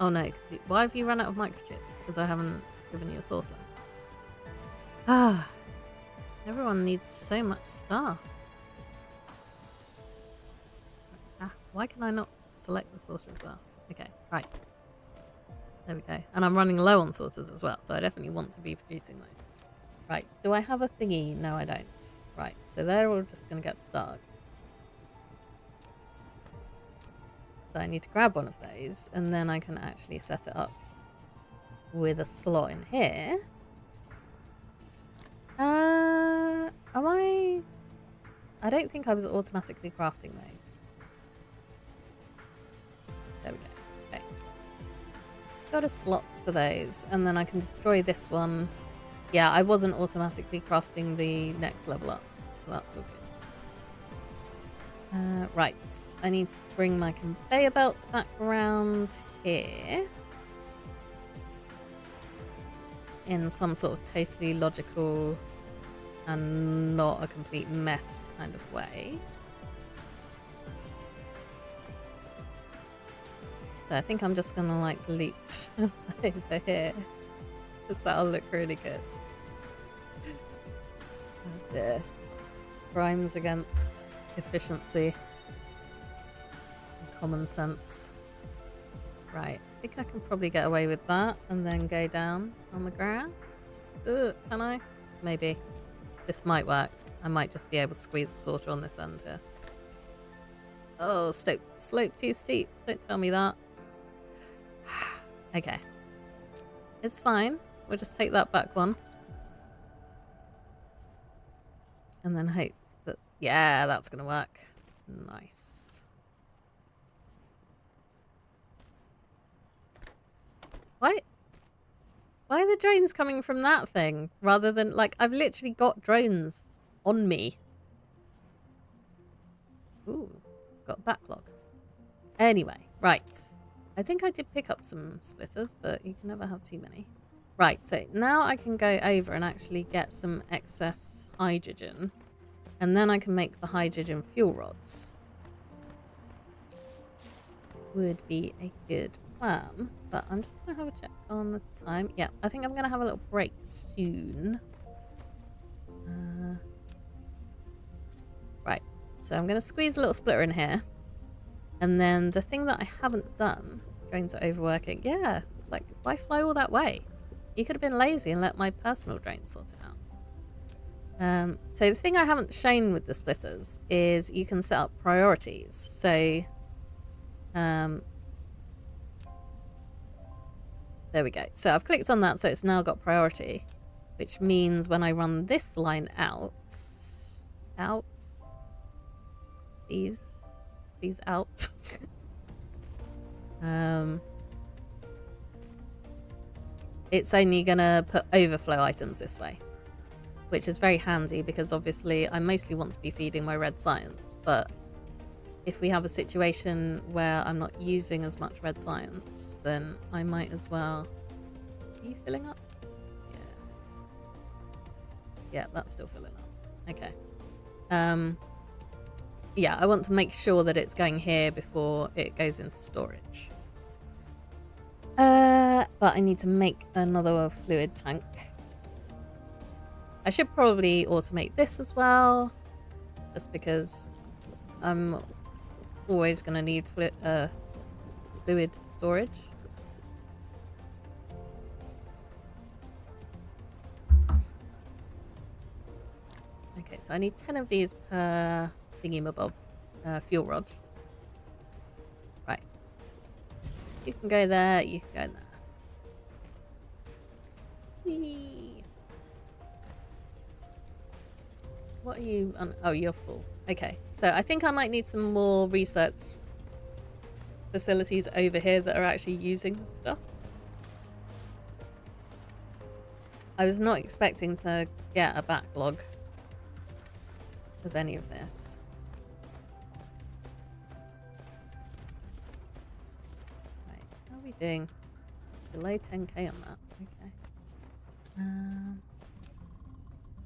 Oh no, why have you run out of microchips? Because I haven't given you a sorter. Ah, everyone needs so much stuff. Ah, why can I not select the sorter as well? Okay, right. There we go. And I'm running low on sorters as well, so I definitely want to be producing those. Right, do I have a thingy? No, I don't. Right, so they're all just going to get stuck. So I need to grab one of those, and then I can actually set it up with a slot in here. Am I... I don't think I was automatically crafting those. There we go. Okay. Got a slot for those, and then I can destroy this one. Yeah, I wasn't automatically crafting the next level up, so that's all good. Right, I need to bring my conveyor belts back around here in some sort of totally logical and not a complete mess kind of way. So I think I'm just gonna like loop over here, because that'll look really good. Oh dear. Crimes against efficiency and common sense. Right, I think I can probably get away with that and then go down on the ground. Can I? Maybe. This might work. I might just be able to squeeze the sorter on this end here. Oh, slope too steep. Don't tell me that. Okay. It's fine. We'll just take that back one. And then hope that... yeah, that's going to work. Nice. Why are the drones coming from that thing rather than... like, I've literally got drones on me. Ooh, got a backlog. Anyway, right. I think I did pick up some splitters, but you can never have too many. Right, so now I can go over and actually get some excess hydrogen. And then I can make the hydrogen fuel rods. Would be a good plan. But I'm just going to have a check on the time. Yeah, I think I'm going to have a little break soon. Right, so I'm going to squeeze a little splitter in here. And then the thing that I haven't done, drones are overworking. Yeah, it's like, why fly all that way? You could have been lazy and let my personal drone sort it out. So the thing I haven't shown with the splitters is you can set up priorities. So, there we go. So I've clicked on that, so it's now got priority, which means when I run this line out, these out, it's only gonna put overflow items this way. which is very handy because obviously I mostly want to be feeding my red science, but if we have a situation where I'm not using as much red science, then I might as well... Are you filling up? Yeah. Yeah, that's still filling up. Okay. Yeah, I want to make sure that it's going here before it goes into storage. But I need to make another fluid tank. I should probably automate this as well, just because I'm always going to need fluid storage. Okay, so I need 10 of these per thingy-mabob fuel rod. Right. You can go there, you can go there. Whee. What are you on? Oh, you're full. Okay, so I think I might need some more research facilities over here that are actually using this stuff. I was not expecting to get a backlog of any of this. Right, how are we doing? Below 10k on that. Okay.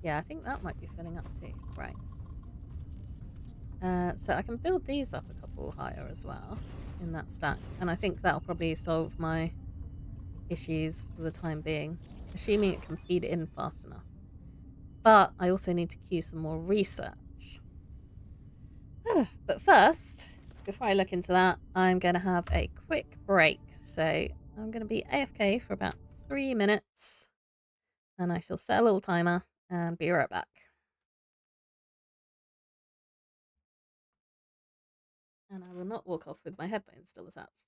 Yeah, I think that might be filling up too. Right. So I can build these up a couple higher as well in that stack. And I think that'll probably solve my issues for the time being, assuming it can feed it in fast enough. But I also need to queue some more research. But first, before I look into that, I'm going to have a quick break. So I'm going to be AFK for about 3 minutes. And I shall set a little timer and be right back. And I will not walk off with my headphones still attached.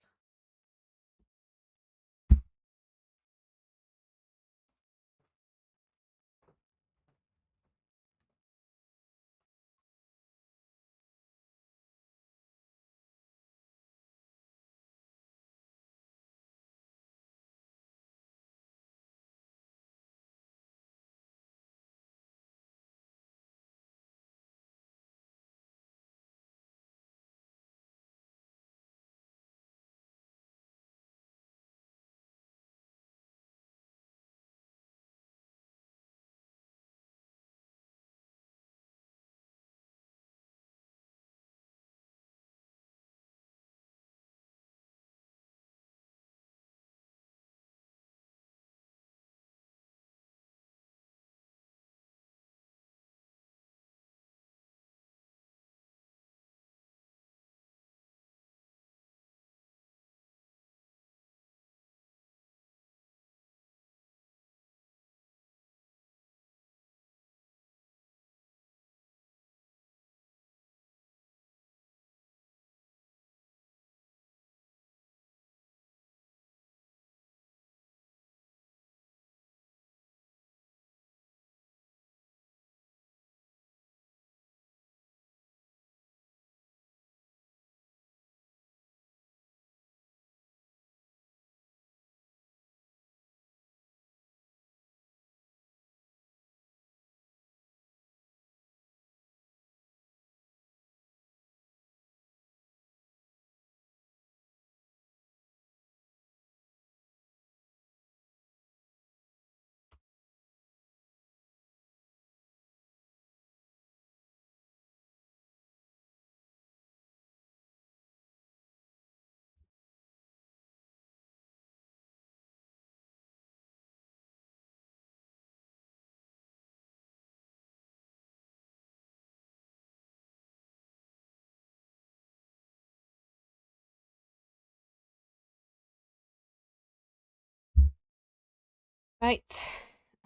Right,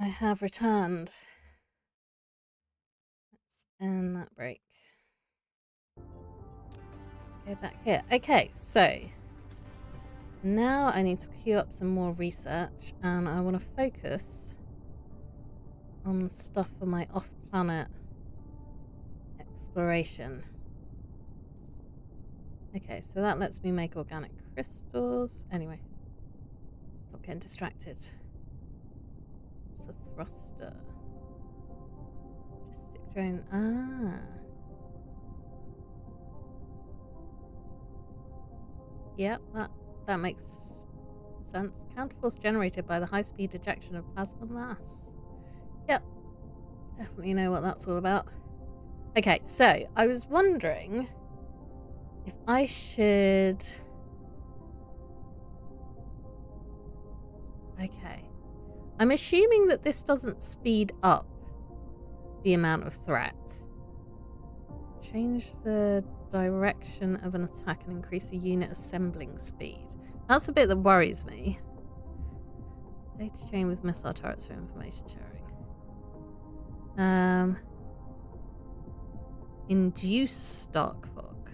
I have returned. Let's end that break. Go back here. Okay, so now I need to queue up some more research, and I want to focus on stuff for my off-planet exploration. Okay, so that lets me make organic crystals. Anyway, stop getting distracted. It's a thruster. drone. Ah. Yep, that makes sense. Counterforce generated by the high-speed ejection of plasma mass. Yep. Definitely know what that's all about. Okay, so I was wondering if I should... Okay. I'm assuming that this doesn't speed up the amount of threat. Change the direction of an attack and increase the unit assembling speed. That's the bit that worries me. Data chain with missile turrets for information sharing. Induce dark fog.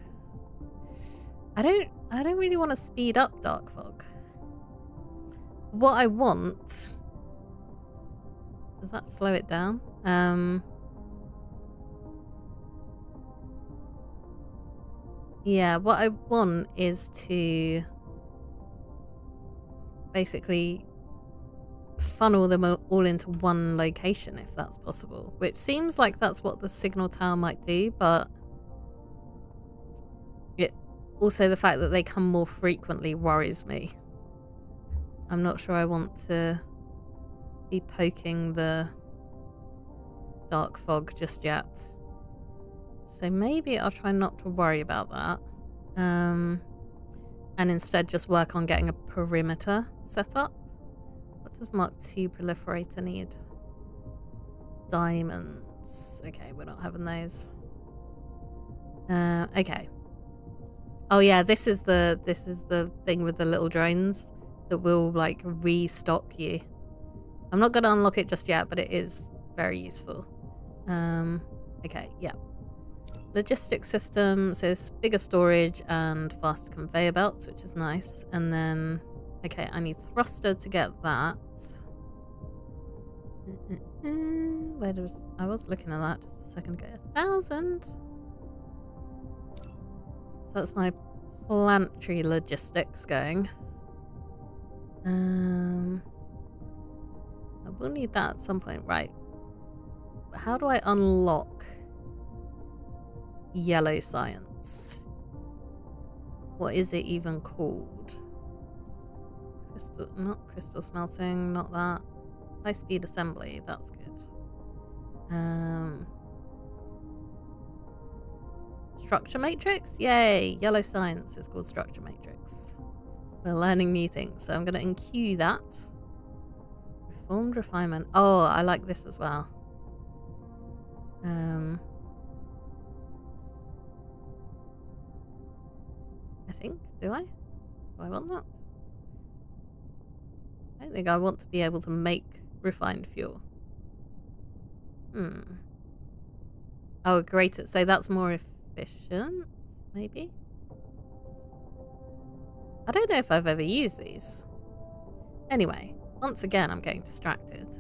I don't really want to speed up dark fog. What I want... Does that slow it down? Yeah, what I want is to basically funnel them all into one location if that's possible, which seems like that's what the signal tower might do, but also the fact that they come more frequently worries me. I'm not sure I want to be poking the dark fog just yet. So maybe I'll try not to worry about that. And instead just work on getting a perimeter set up. What does Mark II proliferator need? Diamonds. Okay, we're not having those. Okay. Oh yeah, this is the thing with the little drones that will like restock you. I'm not gonna unlock it just yet, but it is very useful. Okay, yeah. Logistics system says bigger storage and faster conveyor belts, which is nice. And then, okay, I need thruster to get that. Where does I was looking at that just a second ago. 1,000. So that's my planetary logistics going. I will need that at some point, right? How do I unlock yellow science? What is it even called? Not crystal smelting, not that. High speed assembly, that's good. Structure matrix? Yay! Yellow science is called structure matrix. We're learning new things, so I'm going to enqueue that. Reformed refinement. Oh, I like this as well. I think, do I want that? I don't think I want to be able to make refined fuel. Oh, greater. So that's more efficient, maybe? I don't know if I've ever used these. Anyway, once again, I'm getting distracted.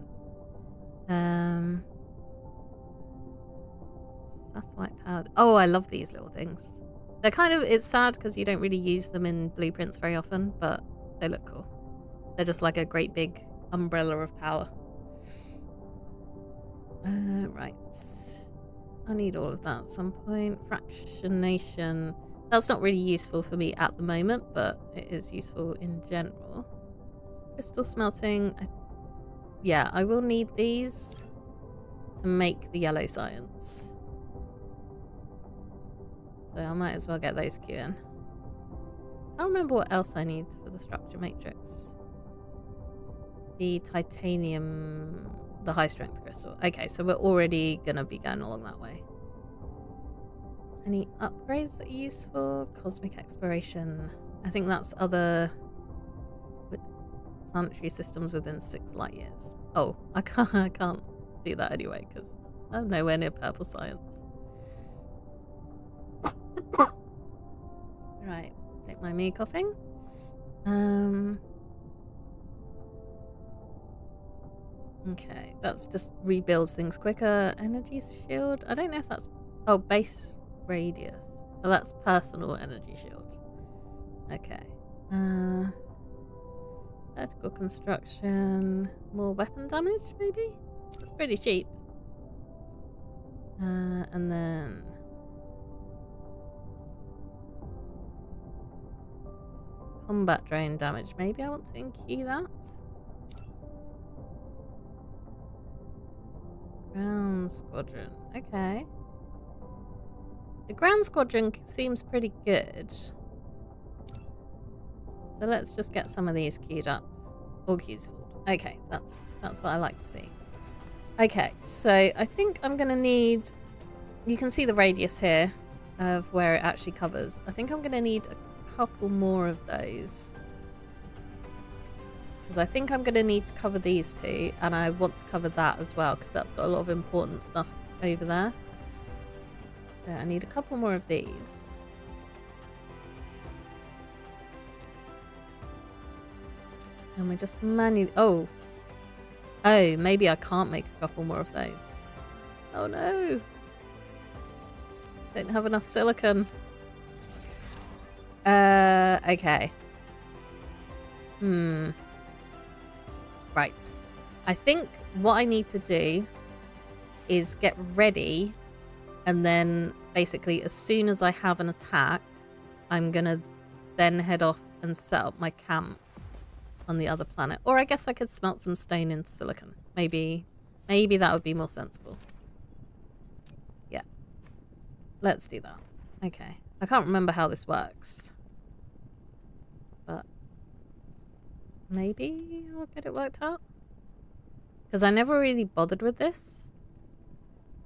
Satellite powered. Oh, I love these little things. They're kind of, it's sad because you don't really use them in blueprints very often, but they look cool. They're just like a great big umbrella of power. Right. I need all of that at some point. Fractionation. That's not really useful for me at the moment, but it is useful in general. Crystal smelting. Yeah, I will need these to make the yellow science. So I might as well get those queued in. I don't remember what else I need for the structure matrix. The titanium, the high strength crystal. Okay, so we're already going to be going along that way. Any upgrades that are useful? Cosmic exploration. I think that's other planetary systems within 6 light years. Oh, I can't do that anyway because I'm nowhere near purple science. Right, take my me coughing. Okay, that's just rebuilds things quicker. Energy shield. I don't know if that's base radius. Oh, that's personal energy shield. Okay. Vertical construction. More weapon damage, maybe? It's pretty cheap. And then combat drone damage. Maybe I want to in-key that. Ground squadron. Okay. The ground squadron seems pretty good. So let's just get some of these queued up. All queues full. Okay, that's what I like to see. Okay, so I think I'm gonna need. You can see the radius here of where it actually covers. I think I'm gonna need a couple more of those. Because I think I'm going to need to cover these two, and I want to cover that as well, because that's got a lot of important stuff over there. So I need a couple more of these. And we just manually... Oh, maybe I can't make a couple more of those. Oh no! Don't have enough silicon. Okay. Right. I think what I need to do is get ready, and then basically as soon as I have an attack, I'm gonna then head off and set up my camp on the other planet. Or I guess I could smelt some stone into silicon. Maybe that would be more sensible. Yeah. Let's do that. Okay. I can't remember how this works. But maybe I'll get it worked out. Because I never really bothered with this.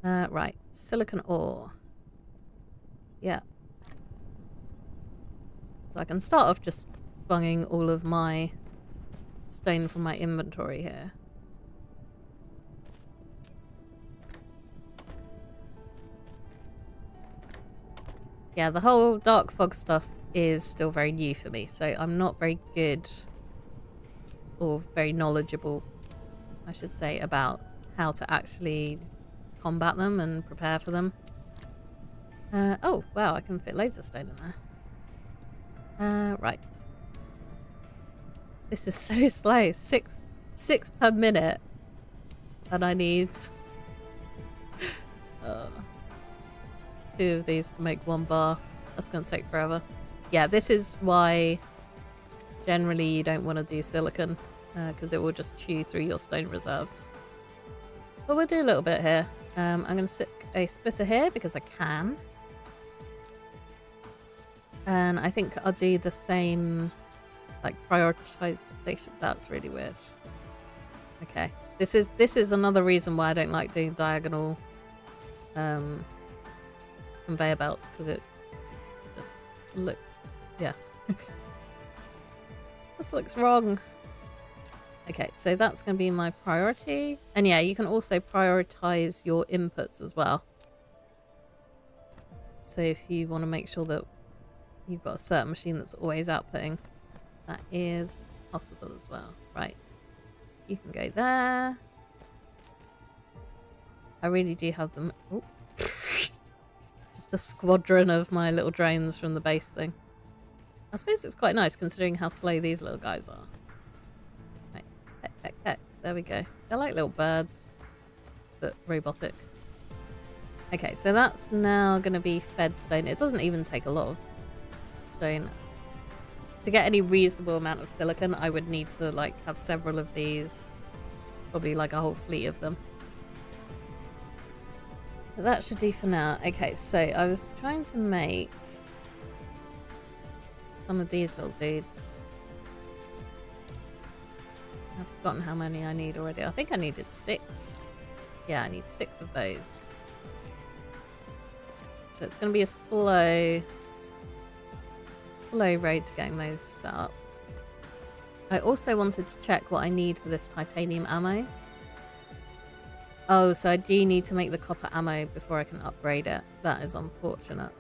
Right. Silicon ore. Yeah. So I can start off just bunging all of my stone from my inventory here. Yeah, the whole dark fog stuff is still very new for me, so I'm not very good or very knowledgeable, I should say, about how to actually combat them and prepare for them. Oh, wow, I can fit loads of stone in there. Right. This is so slow. Six per minute. And I need 2 of these to make 1 bar. That's going to take forever. Yeah, this is why generally you don't want to do silicon, because it will just chew through your stone reserves. But we'll do a little bit here. I'm going to stick a splitter here because I can. And I think I'll do the same, like, prioritization. That's really weird. Okay. This is another reason why I don't like doing diagonal conveyor belts, because it just looks, yeah. Just looks wrong. Okay, so that's going to be my priority. And yeah, you can also prioritize your inputs as well. So if you want to make sure that you've got a certain machine that's always outputting, that is possible as well. Right. You can go there. I really do have them. Oh. Just a squadron of my little drones from the base thing. I suppose it's quite nice considering how slow these little guys are. Right. Peck, peck, peck. There we go. They're like little birds, but robotic. Okay, so that's now going to be fed stone. It doesn't even take a lot of stone. To get any reasonable amount of silicon, I would need to like have several of these. Probably like a whole fleet of them. But that should do for now. Okay, so I was trying to make some of these little dudes. I've forgotten how many I need already. I think I needed 6. Yeah, I need 6 of those. So it's going to be a slow road to getting those set up. I also wanted to check what I need for this titanium ammo. Oh, so I do need to make the copper ammo before I can upgrade it. That is unfortunate.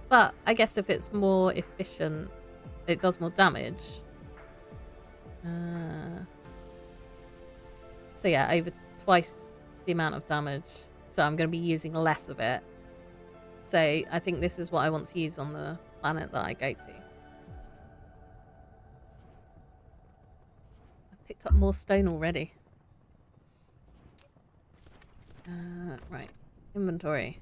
But I guess if it's more efficient, it does more damage. So yeah, over twice the amount of damage. So I'm going to be using less of it. So I think this is what I want to use on the planet that I go to. I've picked up more stone already. Right. Inventory.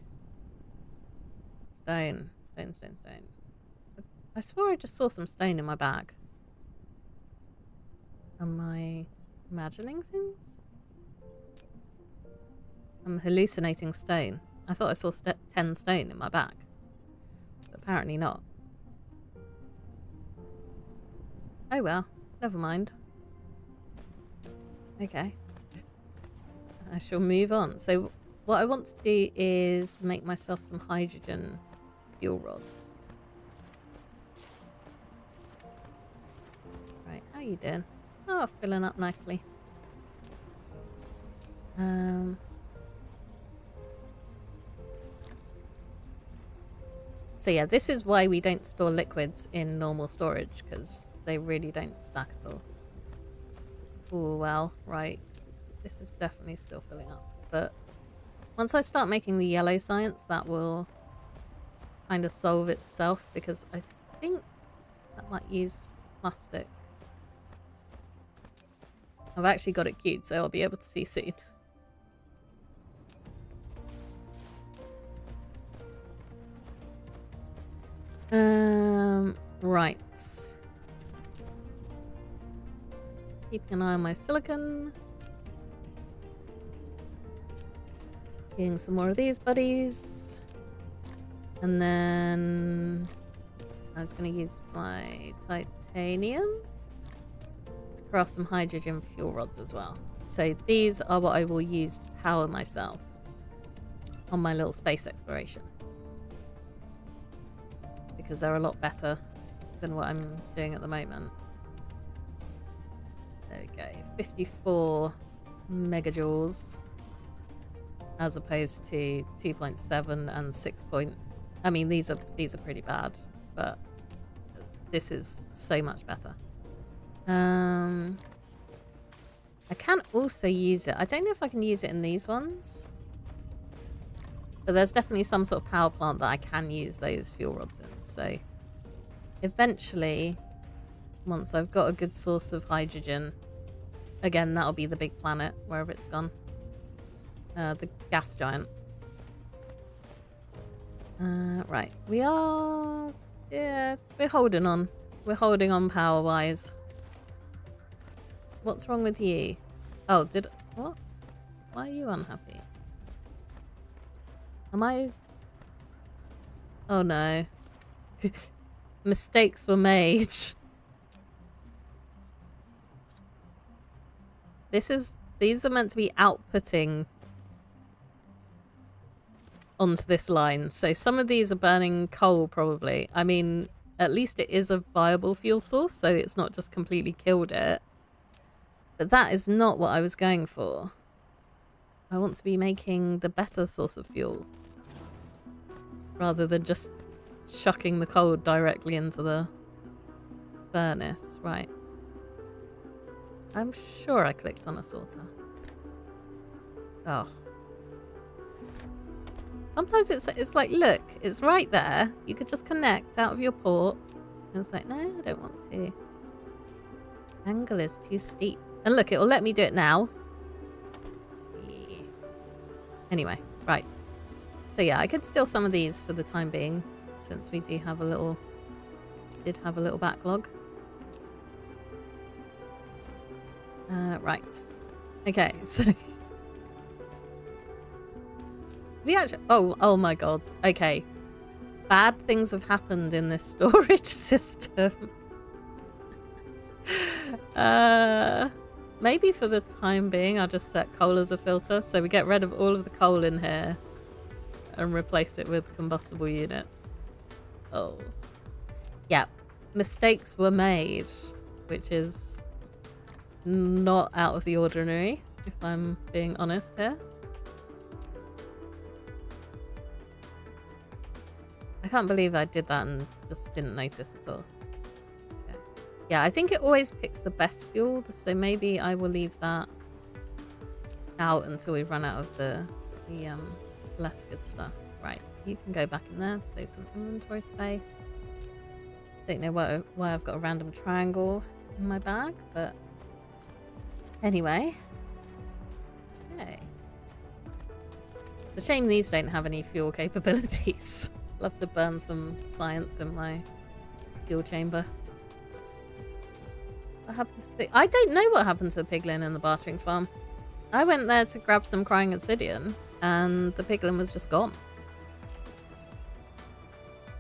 Stone. Stone, stone, stone. I swore I just saw some stone in my bag. Am I imagining things? I'm hallucinating stone. I thought I saw 10 stone in my bag. But apparently not. Oh well, never mind. Okay. I shall move on. So what I want to do is make myself some hydrogen fuel rods. Right, how you doing? Oh, filling up nicely. So yeah, this is why we don't store liquids in normal storage, because they really don't stack at all. Oh well, right. This is definitely still filling up. But once I start making the yellow science, that will kind of solve itself, because I think that might use plastic. I've actually got it queued, so I'll be able to see soon. Right. Keeping an eye on my silicon. Getting some more of these buddies. And then I was going to use my titanium to craft some hydrogen fuel rods as well. So these are what I will use to power myself on my little space exploration, because they're a lot better than what I'm doing at the moment. There we go. 54 megajoules as opposed to 2.7 and 6. I mean, these are pretty bad, but this is so much better. I can also use it. I don't know if I can use it in these ones, but there's definitely some sort of power plant that I can use those fuel rods in. So eventually, once I've got a good source of hydrogen, again, that'll be the big planet, wherever it's gone. The gas giant. Right. We are... Yeah, we're holding on. We're holding on power-wise. What's wrong with you? Oh, what? Why are you unhappy? Am I... Oh no. Mistakes were made. These are meant to be outputting onto this line. So some of these are burning coal probably. I mean, at least it is a viable fuel source, so it's not just completely killed it. But that is not what I was going for. I want to be making the better source of fuel, rather than just chucking the coal directly into the furnace. Right. I'm sure I clicked on a sorter. Oh. Sometimes it's like, look, it's right there. You could just connect out of your port. And it's like, no, I don't want to. Angle is too steep. And look, it'll let me do it now. Yeah. Anyway, right. So yeah, I could steal some of these for the time being, since we did have a little backlog. Right. Okay, so we actually... Oh my god. Okay. Bad things have happened in this storage system. Maybe for the time being, I'll just set coal as a filter, so we get rid of all of the coal in here and replace it with combustible units. Oh. Yeah. Mistakes were made, which is not out of the ordinary, if I'm being honest here. I can't believe I did that and just didn't notice at all. Okay. Yeah, I think it always picks the best fuel, so maybe I will leave that out until we run out of the less good stuff. Right, you can go back in there to save some inventory space. Don't know why I've got a random triangle in my bag, but anyway. Okay. It's a shame these don't have any fuel capabilities. Love to burn some science in my fuel chamber. What happened to I don't know what happened to the piglin in the bartering farm. I went there to grab some crying obsidian and the piglin was just gone.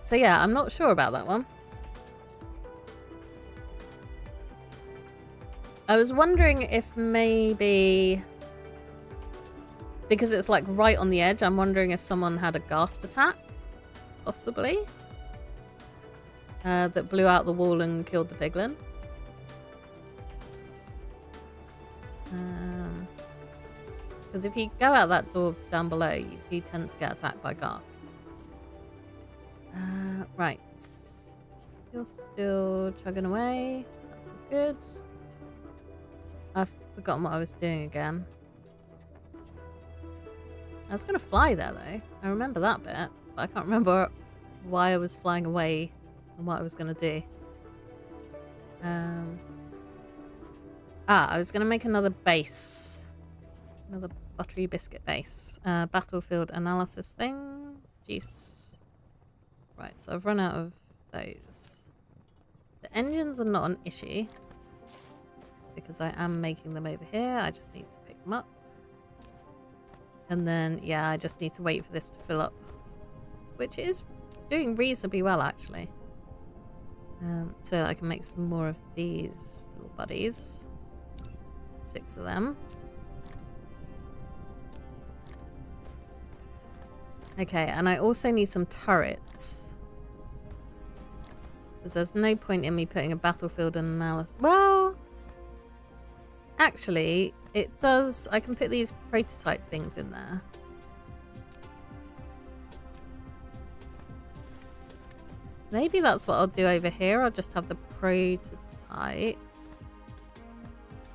So yeah, I'm not sure about that one. I was wondering if maybe, because it's like right on the edge, I'm wondering if someone had a ghast attack, possibly, that blew out the wall and killed the piglin. Because if you go out that door down below, you do tend to get attacked by ghasts. Right. You're still chugging away. That's all good. I've forgotten what I was doing again. I was going to fly there, though. I remember that bit. But I can't remember why I was flying away and what I was going to do. I was going to make another base. Another buttery biscuit base. Battlefield analysis thing. Juice. Right, so I've run out of those. The engines are not an issue, because I am making them over here. I just need to pick them up. And then, yeah, I just need to wait for this to fill up, which is doing reasonably well, actually. So that I can make some more of these little buddies. 6 of them. Okay, and I also need some turrets. Because there's no point in me putting a battlefield analysis. Well, actually, it does. I can put these prototype things in there. Maybe that's what I'll do over here. I'll just have the prototypes.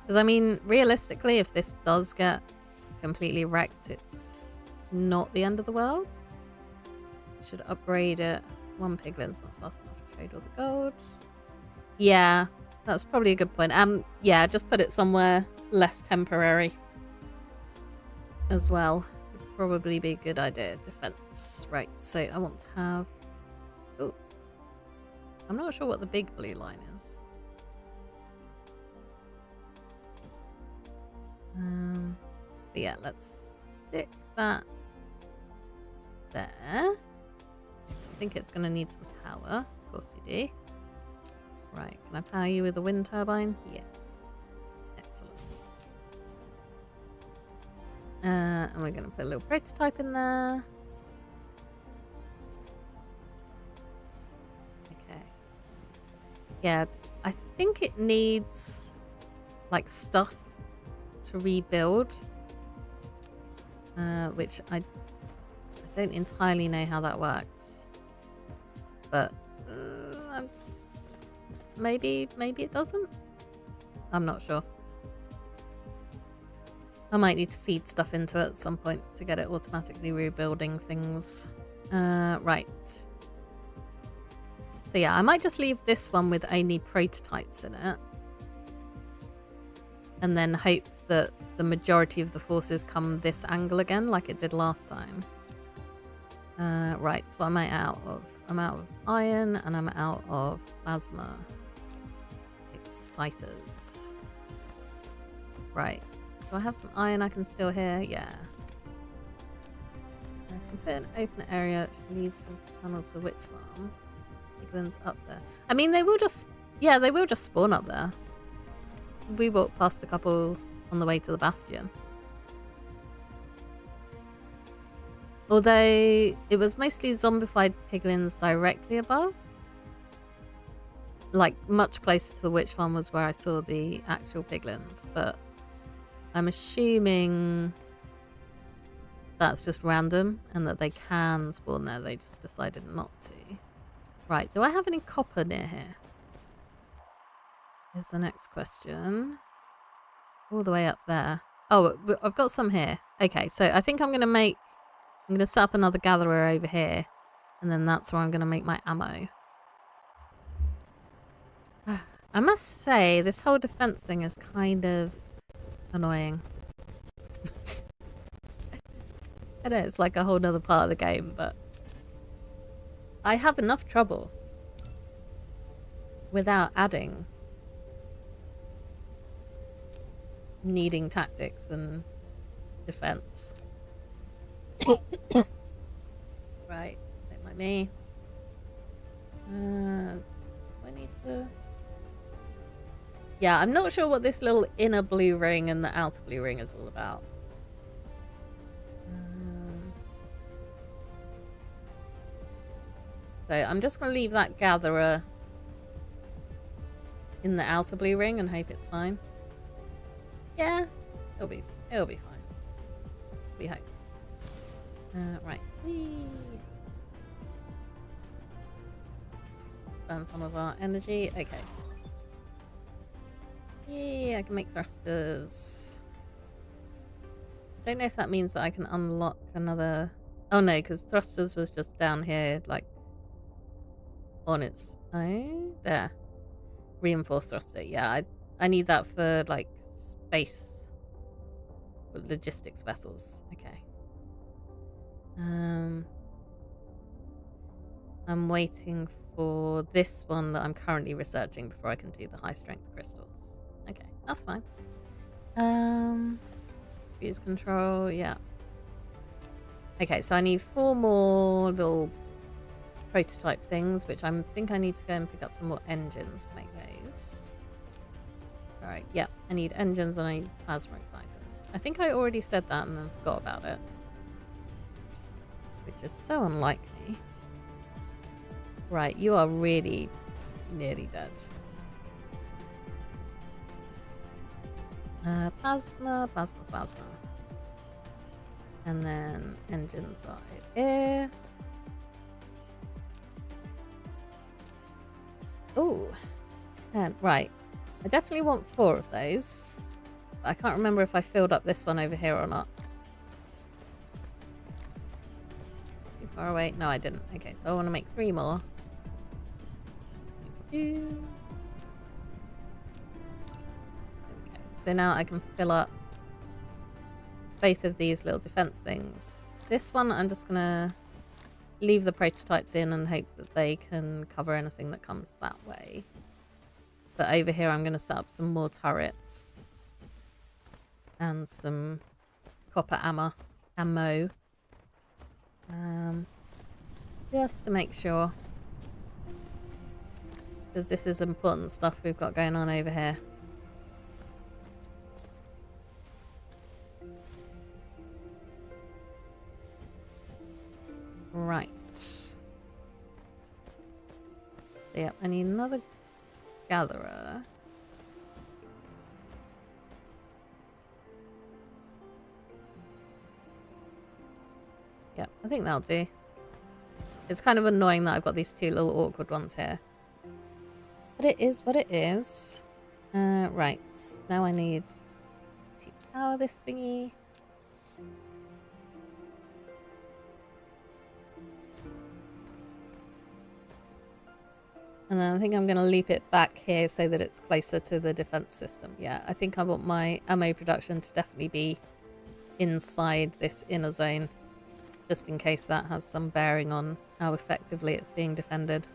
Because, I mean, realistically, if this does get completely wrecked, it's not the end of the world. I should upgrade it. 1 piglin's not fast enough to trade all the gold. Yeah, that's probably a good point. Yeah, just put it somewhere less temporary as well. Would probably be a good idea. Defense. Right, so I want to have... Oh. I'm not sure what the big blue line is. But yeah, let's stick that there. I think it's going to need some power. Of course you do. Right, can I power you with a wind turbine? Yes. Excellent. And we're going to put a little prototype in there. Okay. Yeah, I think it needs like stuff to rebuild. Which I don't entirely know how that works. But I'm just... Maybe it doesn't? I'm not sure. I might need to feed stuff into it at some point to get it automatically rebuilding things. Right. So yeah, I might just leave this one with only prototypes in it. And then hope that the majority of the forces come this angle again, like it did last time. Right, so what am I out of? I'm out of iron and I'm out of plasma exciters. Right. Do I have some iron I can still hear? Yeah. I can put an open area which leads to the tunnels to the witch farm. Piglins up there. I mean, they will just... Yeah, they will just spawn up there. We walked past a couple on the way to the bastion. Although it was mostly zombified piglins directly above. Like much closer to the witch farm was where I saw the actual piglins. But I'm assuming that's just random and that they can spawn there. They just decided not to. Right, do I have any copper near here? Here's the next question. All the way up there. Oh, I've got some here. Okay, so I think I'm going to set up another gatherer over here. And then that's where I'm going to make my ammo. I must say, this whole defense thing is kind of annoying. I know it's like a whole nother part of the game, but I have enough trouble without adding needing tactics and defense. Right, don't mind me. I need to... Yeah, I'm not sure what this little inner blue ring and the outer blue ring is all about. So I'm just going to leave that gatherer in the outer blue ring and hope it's fine. Yeah, it'll be fine. We hope. Right. Whee. Burn some of our energy. Okay. Yeah, I can make thrusters. Don't know if that means that I can unlock another... Oh no, because thrusters was just down here, like, on its own. There. Reinforced thruster. Yeah, I need that for, like, space logistics vessels. Okay. I'm waiting for this one that I'm currently researching before I can do the high strength crystals. Okay, that's fine. Fuse control, yeah. Okay, so I need 4 more little prototype things, which I think I need to go and pick up some more engines to make those. Alright, yeah, I need engines and I need plasma exciters. I think I already said that and then forgot about it. Which is so unlike me. Right, you are really nearly dead. Plasma. And then engines are over here. Ooh, 10. Right. I definitely want 4 of those. But I can't remember if I filled up this one over here or not. Too far away? No, I didn't. Okay, so I want to make 3 more. Okay, so now I can fill up both of these little defense things. This one I'm just gonna leave the prototypes in and hope that they can cover anything that comes that way. But over here I'm gonna set up some more turrets and some copper ammo. Just to make sure. Because this is important stuff we've got going on over here. Right. So yeah, I need another gatherer. Yeah, I think that'll do. It's kind of annoying that I've got these 2 little awkward ones here. But it is what it is. Right. Now I need to power this thingy. And then I think I'm going to loop it back here so that it's closer to the defense system. Yeah, I think I want my ammo production to definitely be inside this inner zone. Just in case that has some bearing on how effectively it's being defended.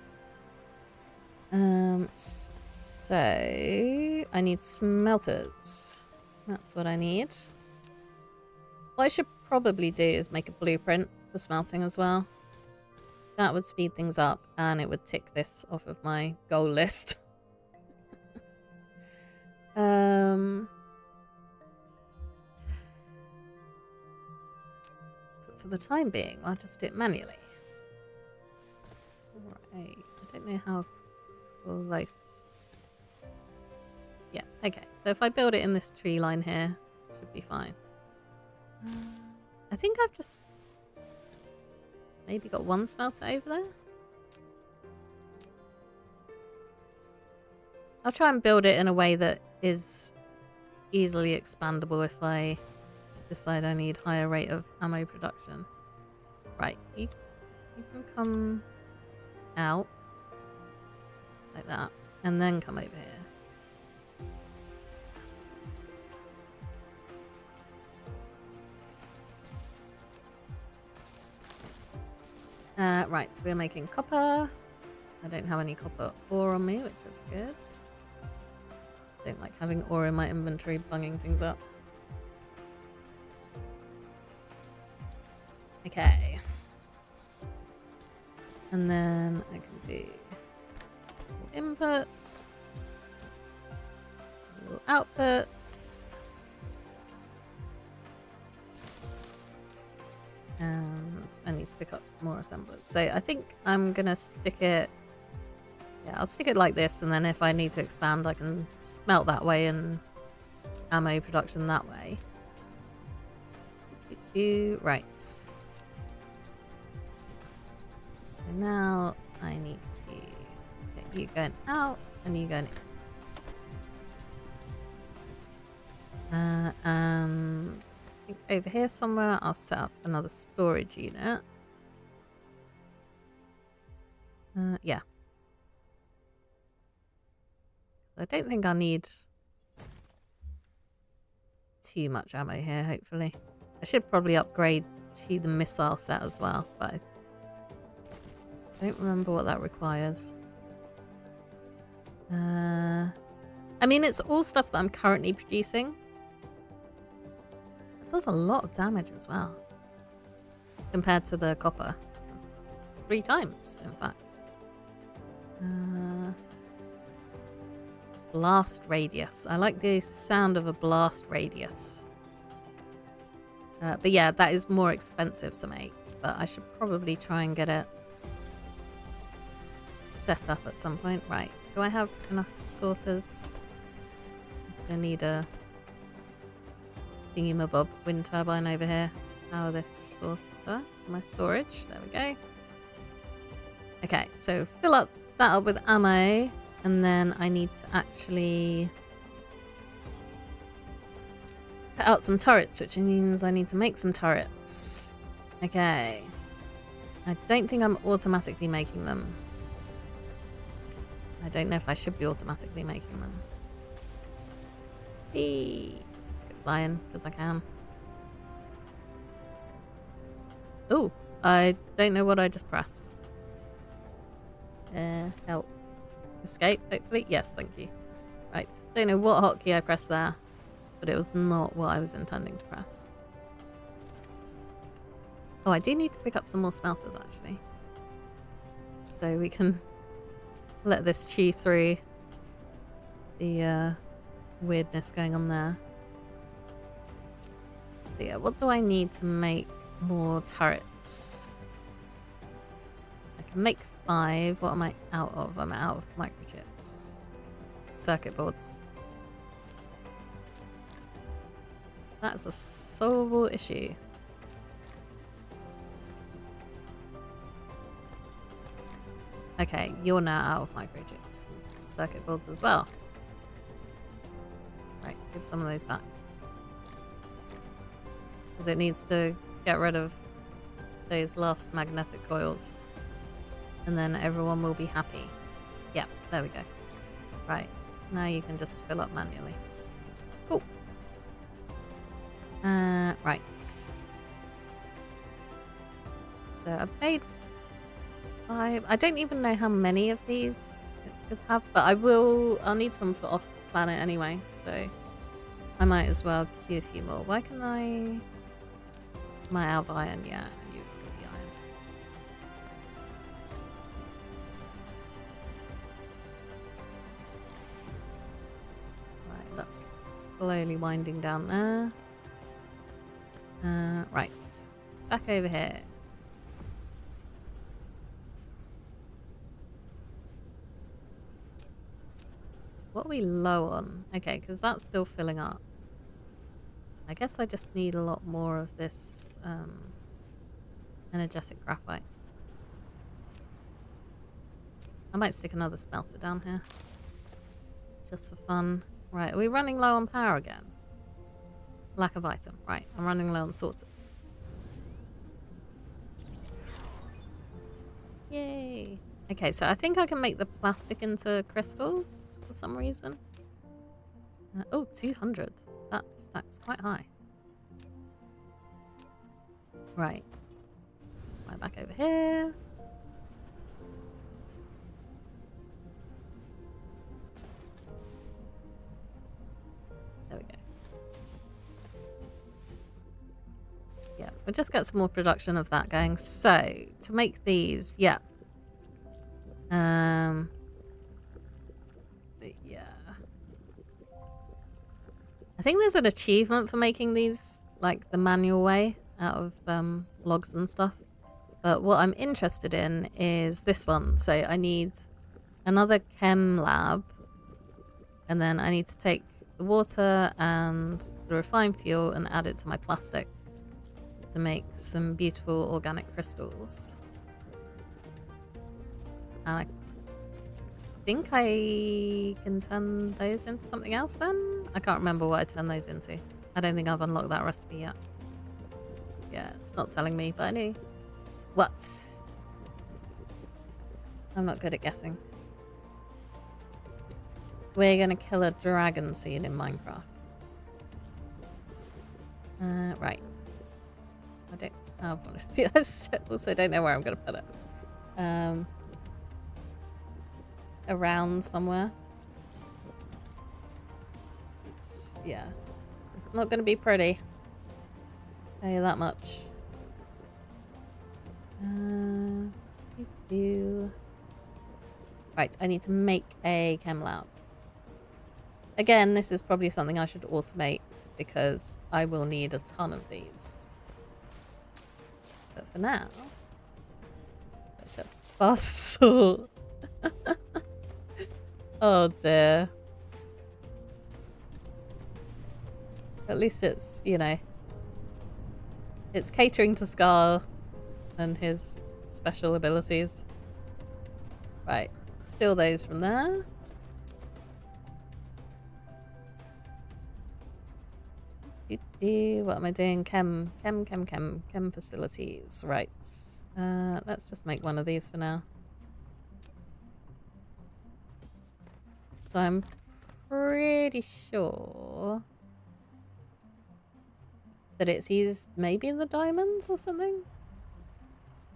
So I need smelters. That's what I need. What I should probably do is make a blueprint for smelting as well. That would speed things up and it would tick this off of my goal list. But for the time being, I'll just do it manually. Alright, I don't know how close. Yeah, okay. So if I build it in this tree line here, should be fine. I think I've just maybe got 1 smelter over there. I'll try and build it in a way that is easily expandable if I decide I need higher rate of ammo production. Right, you can come out like that and then come over here. Right, we're making copper. I don't have any copper ore on me, which is good. Don't like having ore in my inventory bunging things up. Okay. And then I can do inputs, outputs, and I need to pick up more assemblers. So I think I'm gonna stick it. Yeah, I'll stick it like this, and then if I need to expand, I can smelt that way and ammo production that way. Right. So now I need to get you going out and you going in. And I think over here somewhere I'll set up another storage unit. Yeah. I don't think I'll need too much ammo here, hopefully. I should probably upgrade to the missile set as well, but I don't remember what that requires. I mean, it's all stuff that I'm currently producing. It does a lot of damage as well, compared to the copper. That's 3 times, in fact. Blast radius. I like the sound of a blast radius. But yeah, that is more expensive to make. But I should probably try and get it set up at some point. Right. Do I have enough sorters? I need a thingamabob wind turbine over here to power this sorter. My storage. There we go. Okay, so fill up that up with ammo. And then I need to actually put out some turrets, which means I need to make some turrets. Okay. I don't think I'm automatically making them. I don't know if I should be automatically making them. Eee. Let's go flying, because I can. Oh, I don't know what I just pressed. Help. Escape, hopefully. Yes, thank you. Right. Don't know what hotkey I pressed there, but it was not what I was intending to press. Oh, I do need to pick up some more smelters, actually. So we can let this chew through the weirdness going on there. So yeah, what do I need to make more turrets? I can make 5. What am I out of? I'm out of microchips. Circuit boards. That's a solvable issue. Okay, you're now out of microchips. Circuit boards as well. Right, give some of those back. Because it needs to get rid of those last magnetic coils. And then everyone will be happy. Yeah, there we go. Right, now you can just fill up manually. Cool. Right. So I've made 5. I don't even know how many of these it's good to have, but I'll need some for off planet anyway, so I might as well queue a few more. Why can I... Am I out of iron? Yeah, I knew it was going to be iron. Right, that's slowly winding down there. Right, back over here. What are we low on? Okay, because that's still filling up. I guess I just need a lot more of this energetic graphite. I might stick another smelter down here. Just for fun. Right, are we running low on power again? Lack of item. Right, I'm running low on sorters. Yay! Okay, so I think I can make the plastic into crystals for some reason. Oh, 200. That's quite high. Right. Right back over here. we'll just get some more production of that going. So, to make these, yeah. Yeah. I think there's an achievement for making these, like, the manual way out of logs and stuff. But what I'm interested in is this one. So I need another chem lab. And then I need to take the water and the refined fuel and add it to my plastic to make some beautiful organic crystals. And I think I can turn those into something else then? I can't remember what I turned those into. I don't think I've unlocked that recipe yet. Yeah, it's not telling me, but I knew. What? I'm not good at guessing. We're gonna kill a dragon seed in Minecraft. Right. I don't have one of the others. Also don't know where I'm gonna put it. Around somewhere. Yeah. It's not gonna be pretty. I'll tell you that much. Right, I need to make a chem lab. Again, this is probably something I should automate because I will need a ton of these. But for now, such a bustle. Oh dear. At least it's, you know, it's catering to Scar and his special abilities. Right, steal those from there. What am I doing? Chem facilities. Right. Let's just make one of these for now. So I'm pretty sure that it's used maybe in the diamonds or something.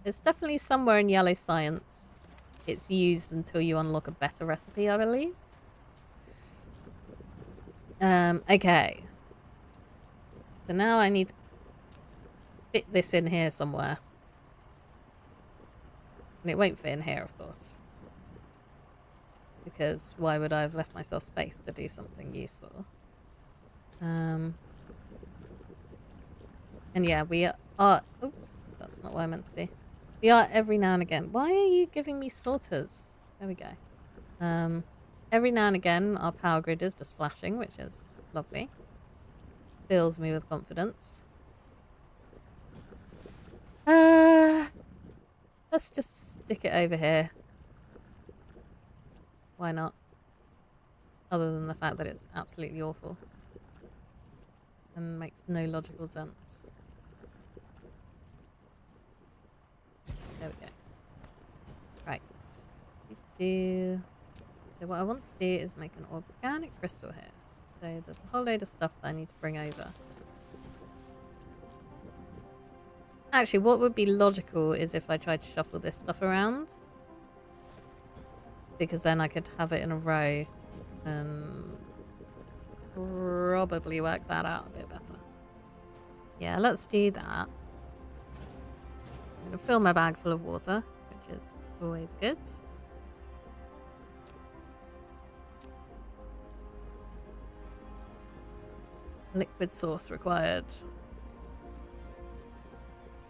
It's definitely somewhere in yellow science. It's used until you unlock a better recipe, I believe. Okay. So now I need to fit this in here somewhere. And it won't fit in here, of course. Because why would I have left myself space to do something useful? And yeah, we are... Oops, that's not what I meant to do. We are every now and again. Why are you giving me sorters? There we go. Every now and again, our power grid is just flashing, which is lovely. Fills me with confidence. Let's just stick it over here. Why not? Other than the fact that it's absolutely awful. And makes no logical sense. There we go. Right. So what I want to do is make an organic crystal here. So there's a whole load of stuff that I need to bring over. Actually, what would be logical is if I tried to shuffle this stuff around. Because then I could have it in a row and probably work that out a bit better. Yeah, let's do that. I'm going to fill my bag full of water, which is always good. Liquid source required.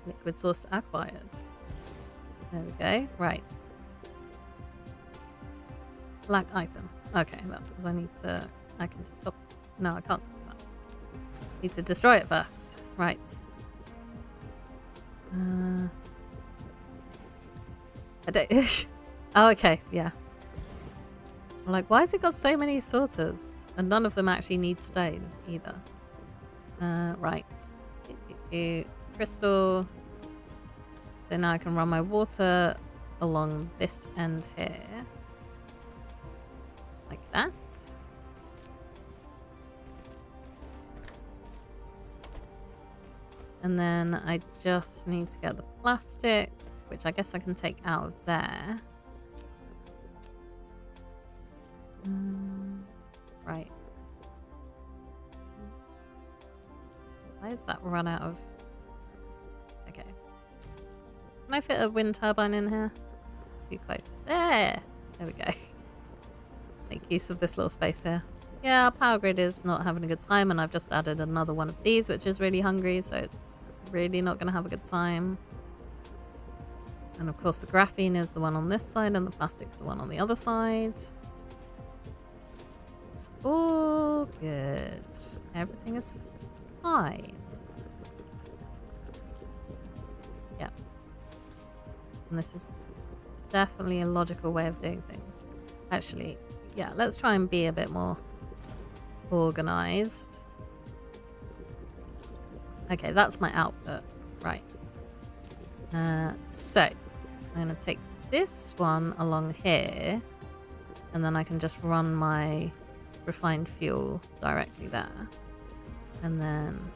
Liquid source acquired. There we go. Right. Black item. Okay, that's because I need to... I can just... Oh, no, I can't do that. Need to destroy it first. Right. I don't... Oh, okay. Yeah. I'm like, why has it got so many sorters? And none of them actually need stone either. Right. Crystal. So now I can run my water along this end here. Like that. And then I just need to get the plastic, which I guess I can take out of there. Right. Why has that run out of... Can I fit a wind turbine in here? Too close. There we go. Make use of this little space here. Yeah, our power grid is not having a good time, and I've just added another one of these, which is really hungry, so it's really not going to have a good time. And of course the graphene is the one on this side, and the plastic's the one on the other side. It's all good. Everything is fine. Yeah. And this is definitely a logical way of doing things. Actually, yeah, let's try and be a bit more organized. Okay, that's my output. Right. So, I'm going to take this one along here, and then I can just run my refined fuel directly there. And then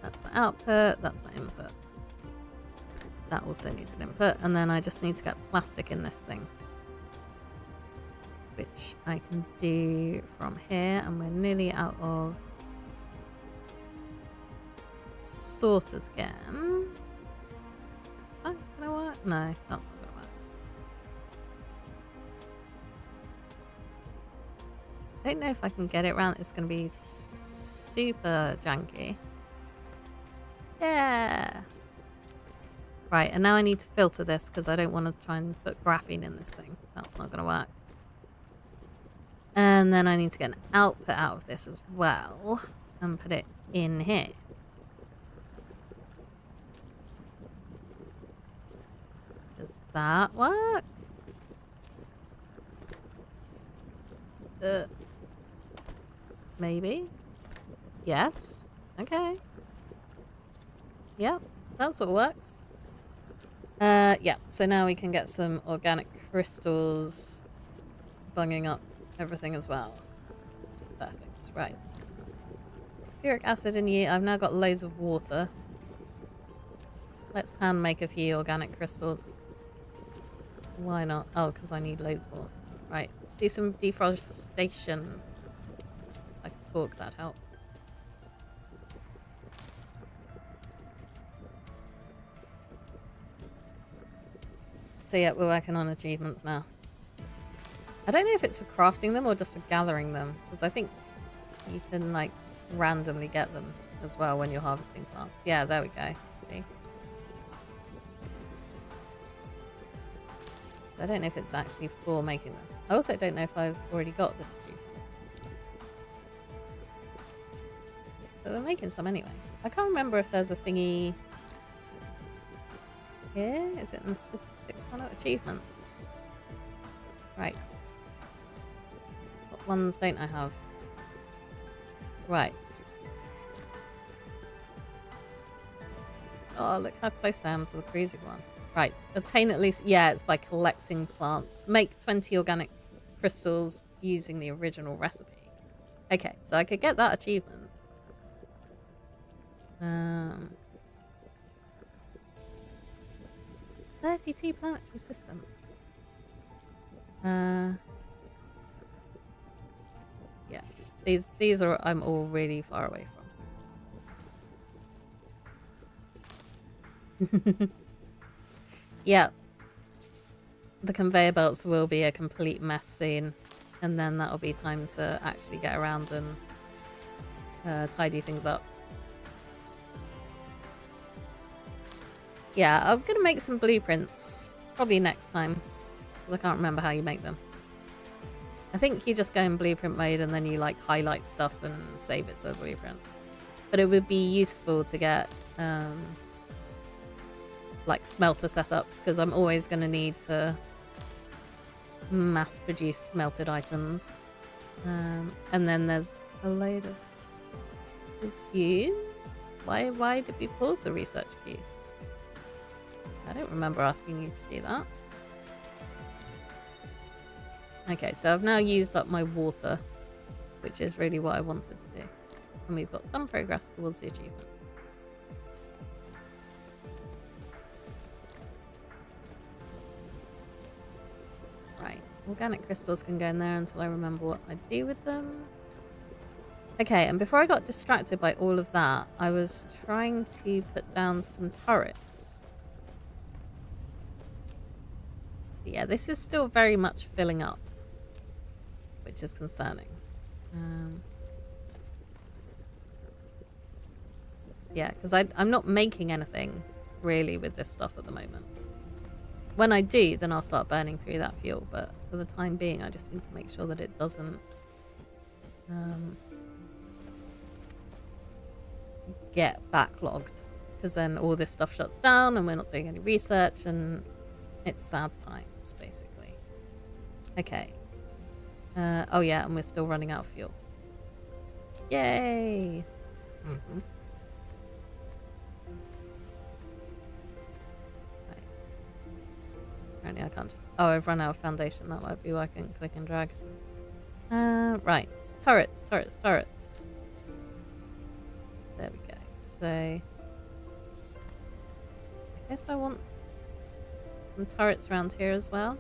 that's my output, that's my input. That also needs an input, and then I just need to get plastic in this thing, which I can do from here, and we're nearly out of sorters again. Is that gonna work? No, that's not gonna work. I don't know if I can get it around. It's gonna be super janky. Yeah. Right, and now I need to filter this because I don't want to try and put graphene in this thing. That's not gonna work. And then I need to get an output out of this as well and put it in here. Does that work? Maybe? Yes? Okay. Yep, that's what works. Yeah, so now we can get some organic crystals bunging up everything as well, which is perfect. Right. Sulfuric acid in you. I've now got loads of water. Let's hand make a few organic crystals. Why not? Oh, because I need loads more. Right, let's do some deforestation. If I can talk, that'd help. So yeah, we're working on achievements now. I don't know if it's for crafting them or just for gathering them, because I think you can like randomly get them as well when you're harvesting plants. Yeah, there we go. See? I don't know if it's actually for making them. I also don't know if I've already got this achievement. But we're making some anyway. I can't remember if there's a thingy here. Is it in the statistics panel? Achievements. Right. What ones don't I have? Right. Oh, look how close I am to the cruising one. Right, obtain at least, yeah, it's by collecting plants. Make 20 organic crystals using the original recipe. Okay, so I could get that achievement. 32 planetary systems. Yeah, these are I'm all really far away from. Yeah, the conveyor belts will be a complete mess soon, and then that'll be time to actually get around and tidy things up. Yeah, I'm gonna make some blueprints probably next time, because I can't remember how you make them. I think you just go in blueprint mode and then you like highlight stuff and save it to a blueprint. But it would be useful to get like smelter setups, because I'm always going to need to mass produce smelted items. And then there's a load of... Is you? Why did we pause the research queue? I don't remember asking you to do that. Okay, so I've now used up my water, which is really what I wanted to do. And we've got some progress towards the achievement. Right, organic crystals can go in there until I remember what I do with them. Okay, and before I got distracted by all of that, I was trying to put down some turrets. Yeah, this is still very much filling up, which is concerning. Yeah, because I'm not making anything really with this stuff at the moment. When I do, then I'll start burning through that fuel, but for the time being, I just need to make sure that it doesn't get backlogged, because then all this stuff shuts down and we're not doing any research and it's sad times, basically. Okay. Oh yeah, and we're still running out of fuel. Yay! Mm-hmm. Right. Apparently I can't just... Oh, I've run out of foundation. That might be why I can click and drag. Right. Turrets, turrets, turrets. There we go. So... I guess I want some turrets around here as well.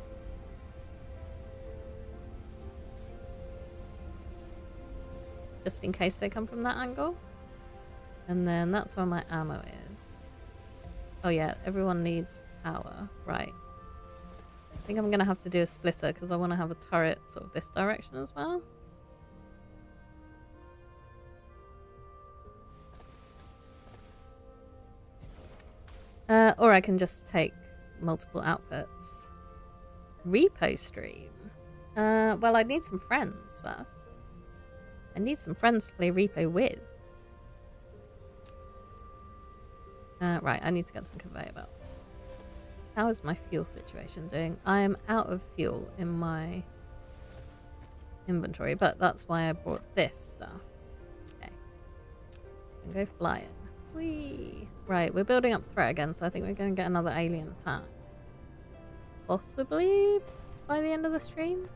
Just in case they come from that angle. And then that's where my ammo is. Oh yeah, everyone needs power. Right. I think I'm going to have to do a splitter because I want to have a turret sort of this direction as well. Or I can just take multiple outputs. Repo stream. Well, I need some friends first. I need some friends to play repo with. Right, I need to get some conveyor belts. How is my fuel situation doing? I am out of fuel in my inventory, but that's why I brought this stuff. Okay. And go flying. Whee! Right, we're building up threat again, so I think we're going to get another alien attack. Possibly by the end of the stream?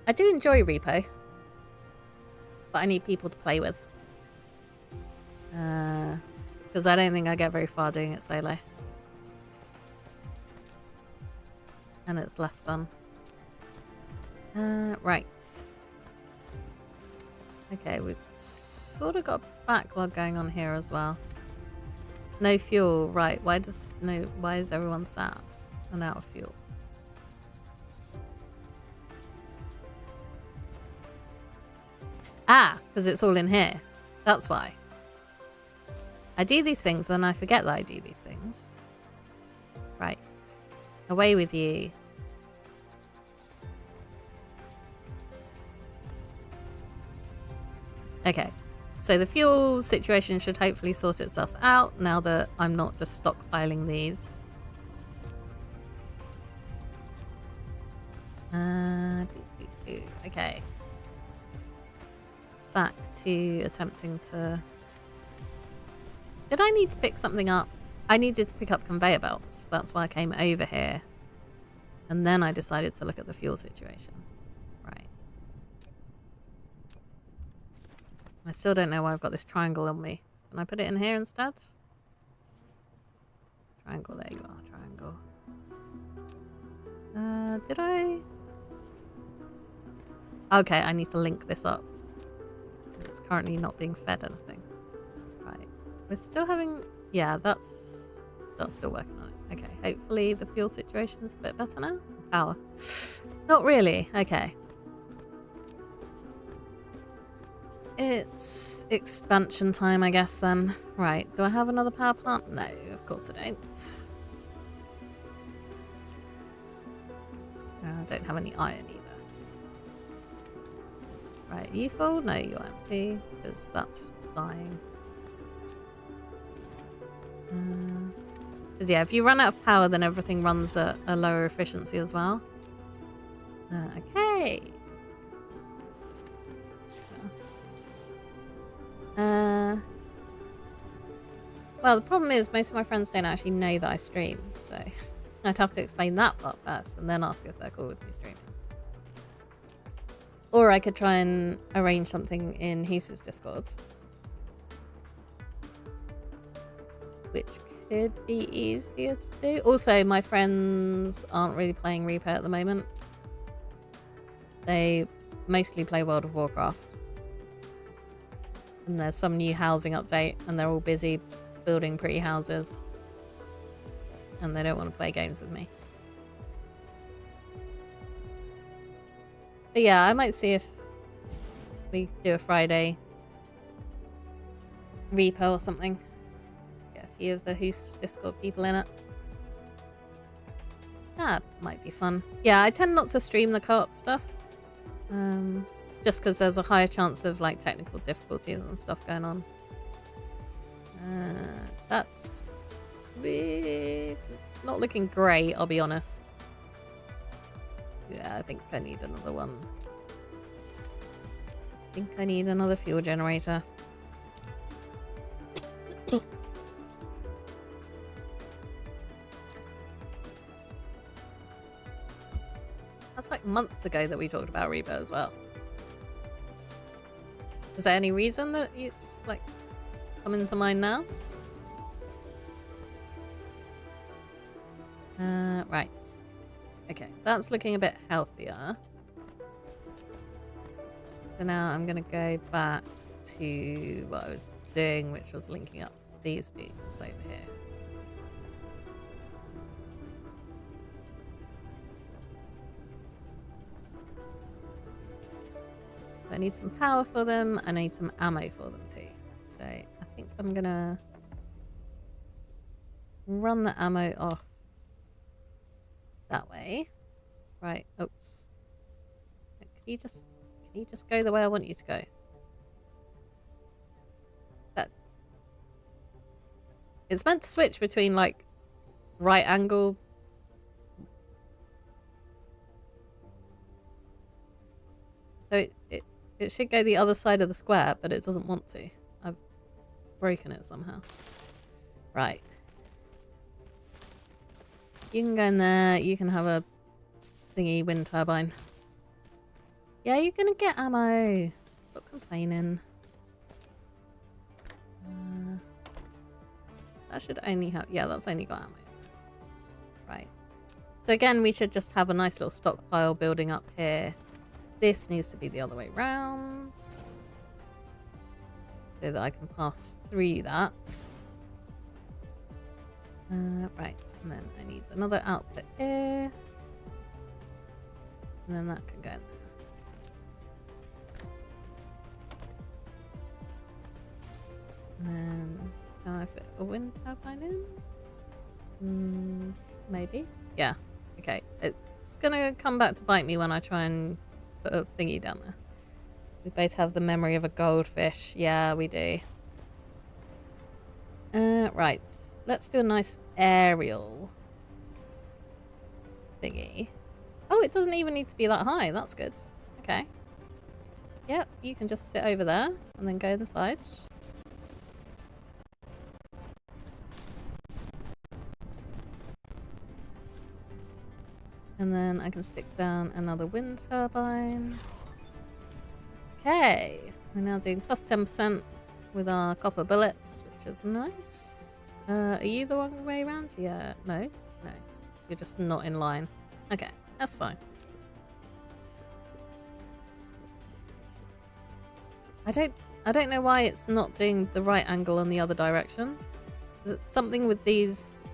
I do enjoy repo, but I need people to play with. Because I don't think I get very far doing it solo. And it's less fun. Right. Okay, we've sort of got a backlog going on here as well. No fuel, right. Why is everyone sad and out of fuel? Ah, because it's all in here. That's why. I do these things, then I forget that I do these things. Right. Away with you. Okay. So the fuel situation should hopefully sort itself out now that I'm not just stockpiling these. Okay. Back to attempting to... Did I need to pick something up? I needed to pick up conveyor belts. That's why I came over here. And then I decided to look at the fuel situation. Right. I still don't know why I've got this triangle on me. Can I put it in here instead? Triangle, there you are, triangle. Did I? Okay, I need to link this up. It's currently not being fed anything. Right. We're still having... Yeah, that's still working on it. Okay, hopefully the fuel situation's a bit better now. Power. Not really. Okay. It's expansion time, I guess, then. Right. Do I have another power plant? No, of course I don't. I don't have any iron either. Right, you full? No, you're empty, because that's dying. Because yeah, if you run out of power, then everything runs at a lower efficiency as well. Okay. Well, the problem is most of my friends don't actually know that I stream, so I'd have to explain that part first and then ask if they're cool with me streaming. Or I could try and arrange something in Heath's Discord, which could be easier to do. Also, my friends aren't really playing Reaper at the moment, They mostly play World of Warcraft. And there's some new housing update, and they're all busy building pretty houses. And they don't want to play games with me. But yeah, I might see if we do a Friday repo or something. Get a few of the Hoos Discord people in it. That might be fun. Yeah, I tend not to stream the co-op stuff. Just because there's a higher chance of like technical difficulties and stuff going on. That's not looking great, I'll be honest. Yeah, I think I need another one. I think I need another fuel generator. That's like months ago that we talked about repo as well. Is there any reason that it's like coming to mind now? Right. Okay, that's looking a bit healthier. So now I'm going to go back to what I was doing, which was linking up these dudes over here. So I need some power for them, and I need some ammo for them too. So I think I'm going to run the ammo off that way. Right, oops. Can you just go the way I want you to go? That it's meant to switch between like right angle. So it should go the other side of the square, but it doesn't want to. I've broken it somehow. Right. You can go in there. You can have a thingy wind turbine. Yeah, you're gonna get ammo. Stop complaining. That should only have... Yeah, that's only got ammo. Right. So again, we should just have a nice little stockpile building up here. This needs to be the other way round. So that I can pass through that. Right, and then I need another output here. And then that can go in there. And then, can I fit a wind turbine in? Maybe. Yeah, okay. It's gonna come back to bite me when I try and put a thingy down there. We both have the memory of a goldfish. Yeah, we do. Right. Let's do a nice aerial thingy. Oh, it doesn't even need to be that high. That's good. Okay. Yep, you can just sit over there and then go inside. And then I can stick down another wind turbine. Okay. We're now doing plus 10% with our copper bullets, which is nice. Are you the wrong way around? Yeah. No. No. You're just not in line. Okay. That's fine. I don't know why it's not doing the right angle in the other direction. Is it something with these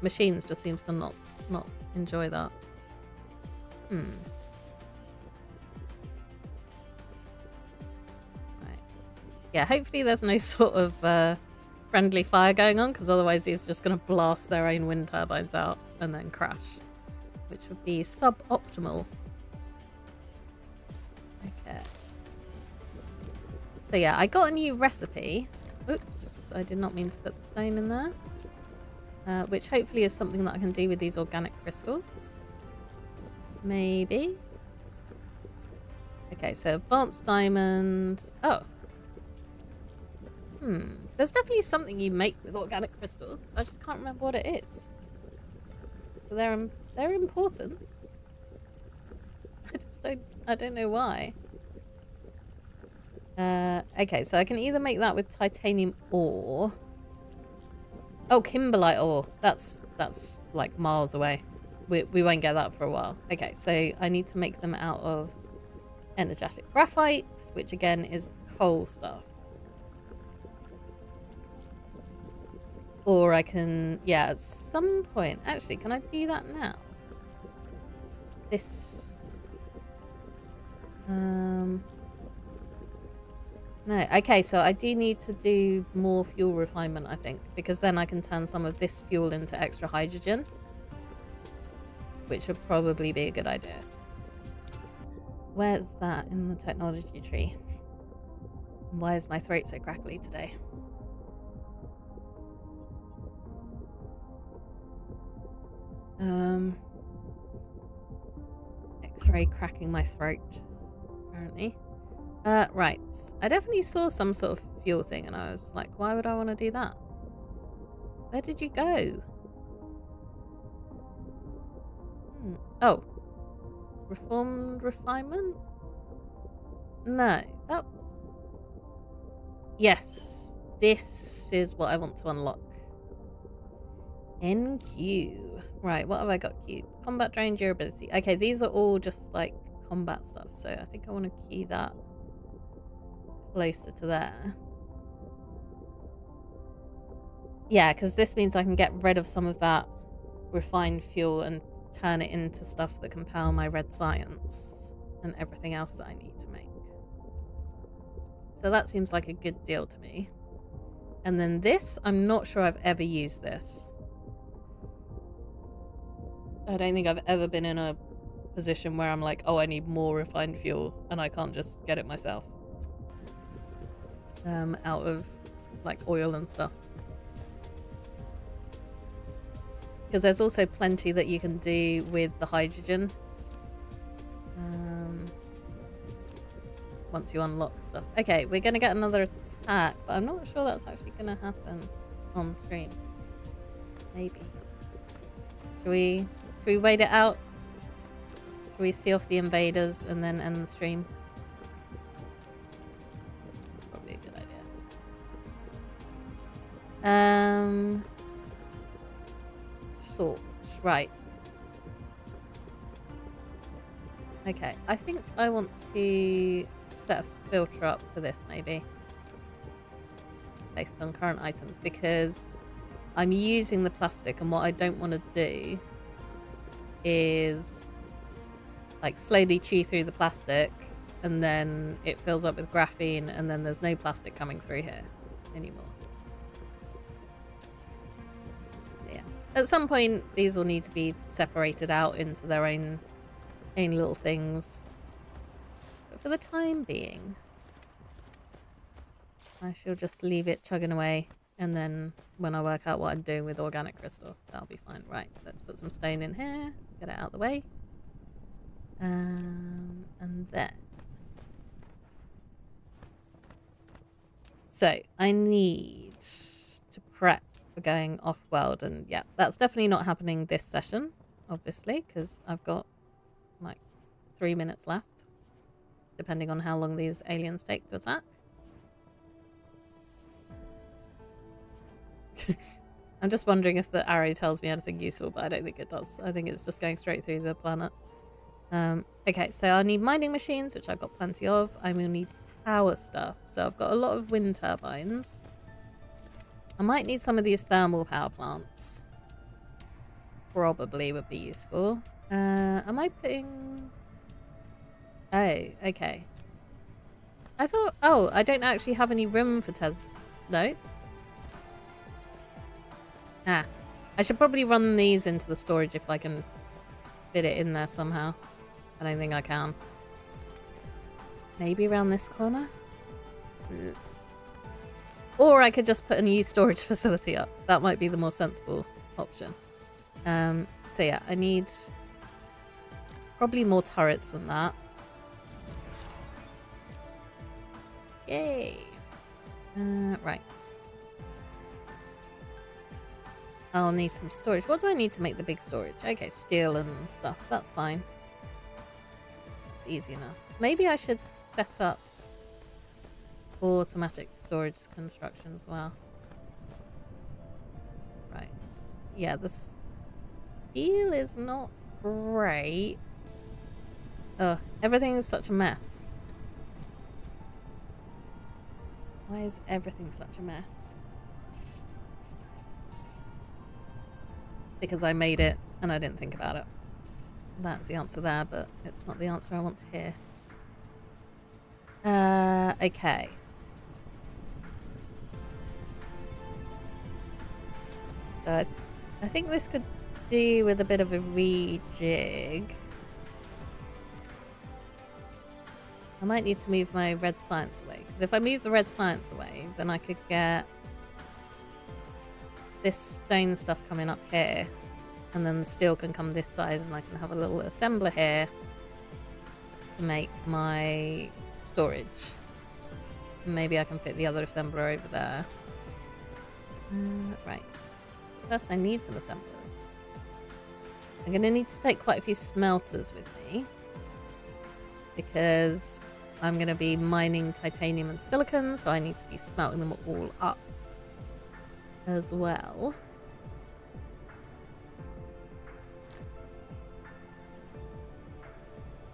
machines just seems to not enjoy that? Right. Yeah, hopefully there's no sort of friendly fire going on, because otherwise he's just going to blast their own wind turbines out and then crash, which would be suboptimal. Okay. So yeah, I got a new recipe. Oops, I did not mean to put the stone in there. Which hopefully is something that I can do with these organic crystals. Maybe. Okay, so advanced diamond. Oh. There's definitely something you make with organic crystals. I just can't remember what it is. They're important. I don't know why. Okay, so I can either make that with titanium ore. Oh, kimberlite ore. That's like miles away. We won't get that for a while. Okay, so I need to make them out of energetic graphite, which again is the coal stuff. Or I can, yeah, at some point, actually, can I do that now? This, no, okay, so I do need to do more fuel refinement, I think, because then I can turn some of this fuel into extra hydrogen, which would probably be a good idea. Where's that in the technology tree? Why is my throat so crackly today? X-ray cracking my throat, apparently. Right. I definitely saw some sort of fuel thing and I was like, why would I want to do that? Where did you go? Oh. Reformed refinement? No. That... Yes. This is what I want to unlock. NQ. Right, what have I got queued? Combat drone durability. Okay, these are all just like combat stuff, so I think I want to queue that closer to there. Yeah, because this means I can get rid of some of that refined fuel and turn it into stuff that can power my red science and everything else that I need to make. So that seems like a good deal to me. And then this, I'm not sure I've ever used this. I don't think I've ever been in a position where I'm like, oh, I need more refined fuel and I can't just get it myself. Out of like oil and stuff. Because there's also plenty that you can do with the hydrogen. Once you unlock stuff. Okay, we're going to get another attack, but I'm not sure that's actually going to happen on screen. Maybe. Should we wait it out? Should we see off the invaders and then end the stream? That's probably a good idea. Sort. Right. Okay, I think I want to set a filter up for this maybe. Based on current items, because I'm using the plastic and what I don't want to do is like slowly chew through the plastic and then it fills up with graphene and then there's no plastic coming through here anymore. Yeah. At some point these will need to be separated out into their own little things. But for the time being, I shall just leave it chugging away. And then when I work out what I'm doing with organic crystal, that'll be fine. Right, let's put some stone in here. Get it out of the way. And there. So, I need to prep for going off-world. And yeah, that's definitely not happening this session, obviously, because I've got like 3 minutes left. Depending on how long these aliens take to attack. I'm just wondering if the arrow tells me anything useful, but I don't think it does. I think it's just going straight through the planet. Okay, so I need mining machines, which I've got plenty of. I will need power stuff. So I've got a lot of wind turbines. I might need some of these thermal power plants. Probably would be useful. Am I putting... Oh, okay. I thought... Oh, I don't actually have any room for No. Ah, I should probably run these into the storage if I can fit it in there somehow. I don't think I can. Maybe around this corner? Or I could just put a new storage facility up. That might be the more sensible option. So yeah, I need probably more turrets than that. Yay! Right. I'll need some storage. What do I need to make the big storage? Okay, steel and stuff. That's fine. It's easy enough. Maybe I should set up automatic storage construction as well. Right. Yeah, the steel is not great. Oh, everything is such a mess. Why is everything such a mess? Because I made it and I didn't think about it. That's the answer there, but it's not the answer I want to hear. Okay. So I think this could do with a bit of a rejig. I might need to move my red science away, because if I move the red science away, then I could get this stone stuff coming up here, and then the steel can come this side, and I can have a little assembler here to make my storage. Maybe I can fit the other assembler over there. Right. First I need some assemblers. I'm going to need to take quite a few smelters with me, because I'm going to be mining titanium and silicon, so I need to be smelting them all up as well.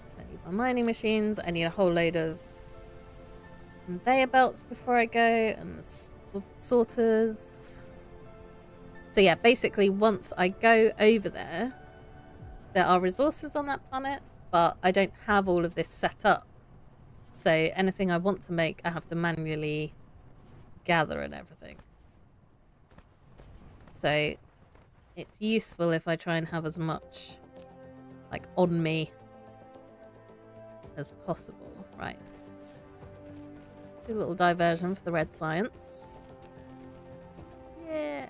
So I need my mining machines. I need a whole load of conveyor belts before I go, and the sorters. So yeah, basically once I go over there, there are resources on that planet, but I don't have all of this set up. So anything I want to make, I have to manually gather and everything. So it's useful if I try and have as much like on me as possible. Right. Let's do a little diversion for the red science. Yeah.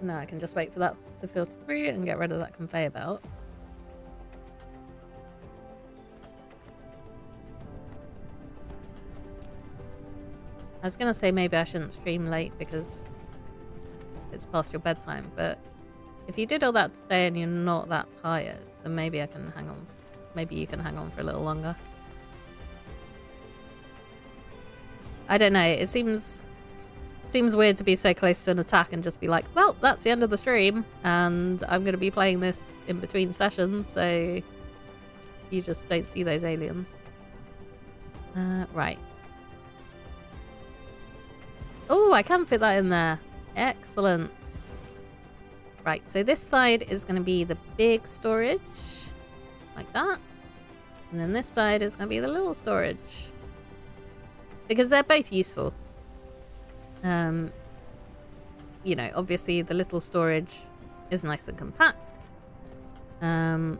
Now I can just wait for that to filter through and get rid of that conveyor belt. I was going to say maybe I shouldn't stream late because it's past your bedtime, but if you did all that today and you're not that tired, then maybe I can hang on. Maybe you can hang on for a little longer. I don't know, it seems weird to be so close to an attack and just be like, well, that's the end of the stream, and I'm going to be playing this in between sessions, so you just don't see those aliens. Right. Oh, I can fit that in there. Excellent. Right, so this side is going to be the big storage, like that. And then this side is going to be the little storage. Because they're both useful. You know, obviously the little storage is nice and compact. And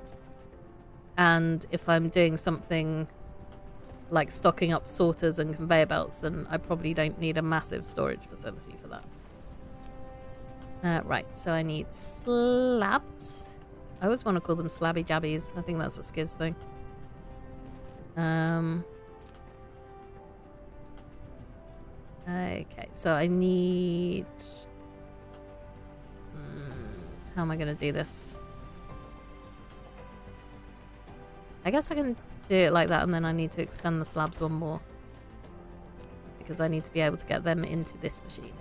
if I'm doing something like stocking up sorters and conveyor belts, then I probably don't need a massive storage facility for that. Right, so I need slabs. I always want to call them slabby jabbies. I think that's a Skiz thing. Okay, so I need... how am I going to do this? I guess I can do it like that, and then I need to extend the slabs one more. Because I need to be able to get them into this machine.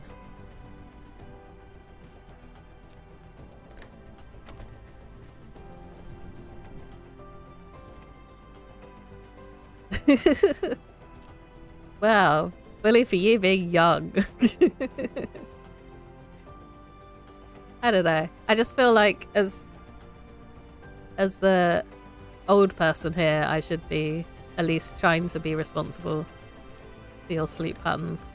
Wow, bully for you being young. I don't know. I just feel like as the old person here, I should be at least trying to be responsible for your sleep patterns.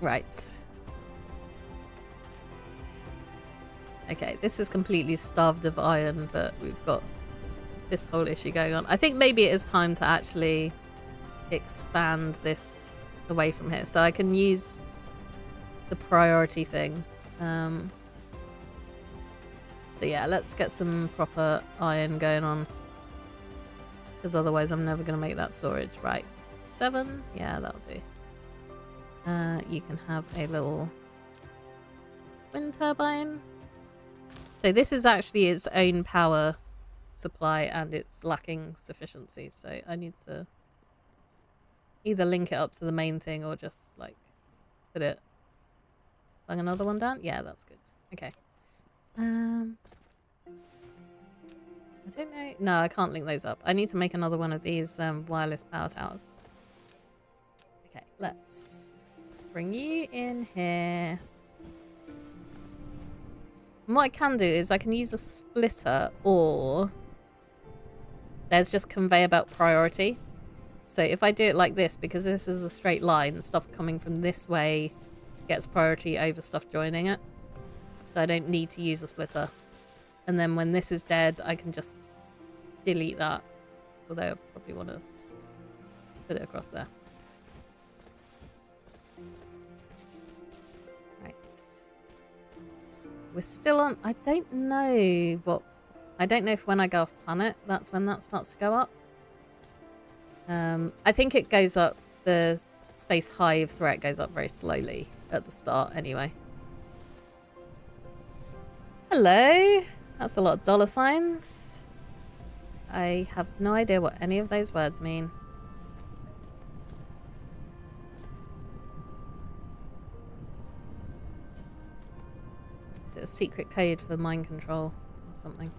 Right. Okay, this is completely starved of iron, but we've got this whole issue going on. I think maybe it is time to actually expand this away from here, so I can use the priority thing. So yeah, let's get some proper iron going on, because otherwise I'm never going to make that storage. Right, 7, yeah, that'll do. You can have a little wind turbine. So this is actually its own power supply and it's lacking sufficiency, so I need to either link it up to the main thing or just like put it, bang another one down. Yeah, that's good. Okay. I don't know. No, I can't link those up. I need to make another one of these wireless power towers. Okay, let's bring you in here. And what I can do is I can use a splitter, or there's just conveyor belt priority. So if I do it like this, because this is a straight line, stuff coming from this way gets priority over stuff joining it. So I don't need to use a splitter. And then when this is dead, I can just delete that. Although I probably want to put it across there. Right. We're still on... I don't know what... I don't know if when I go off planet, that's when that starts to go up. I think it goes up... The space hive threat goes up very slowly at the start anyway. Hello! That's a lot of dollar signs. I have no idea what any of those words mean. Is it a secret code for mind control or something?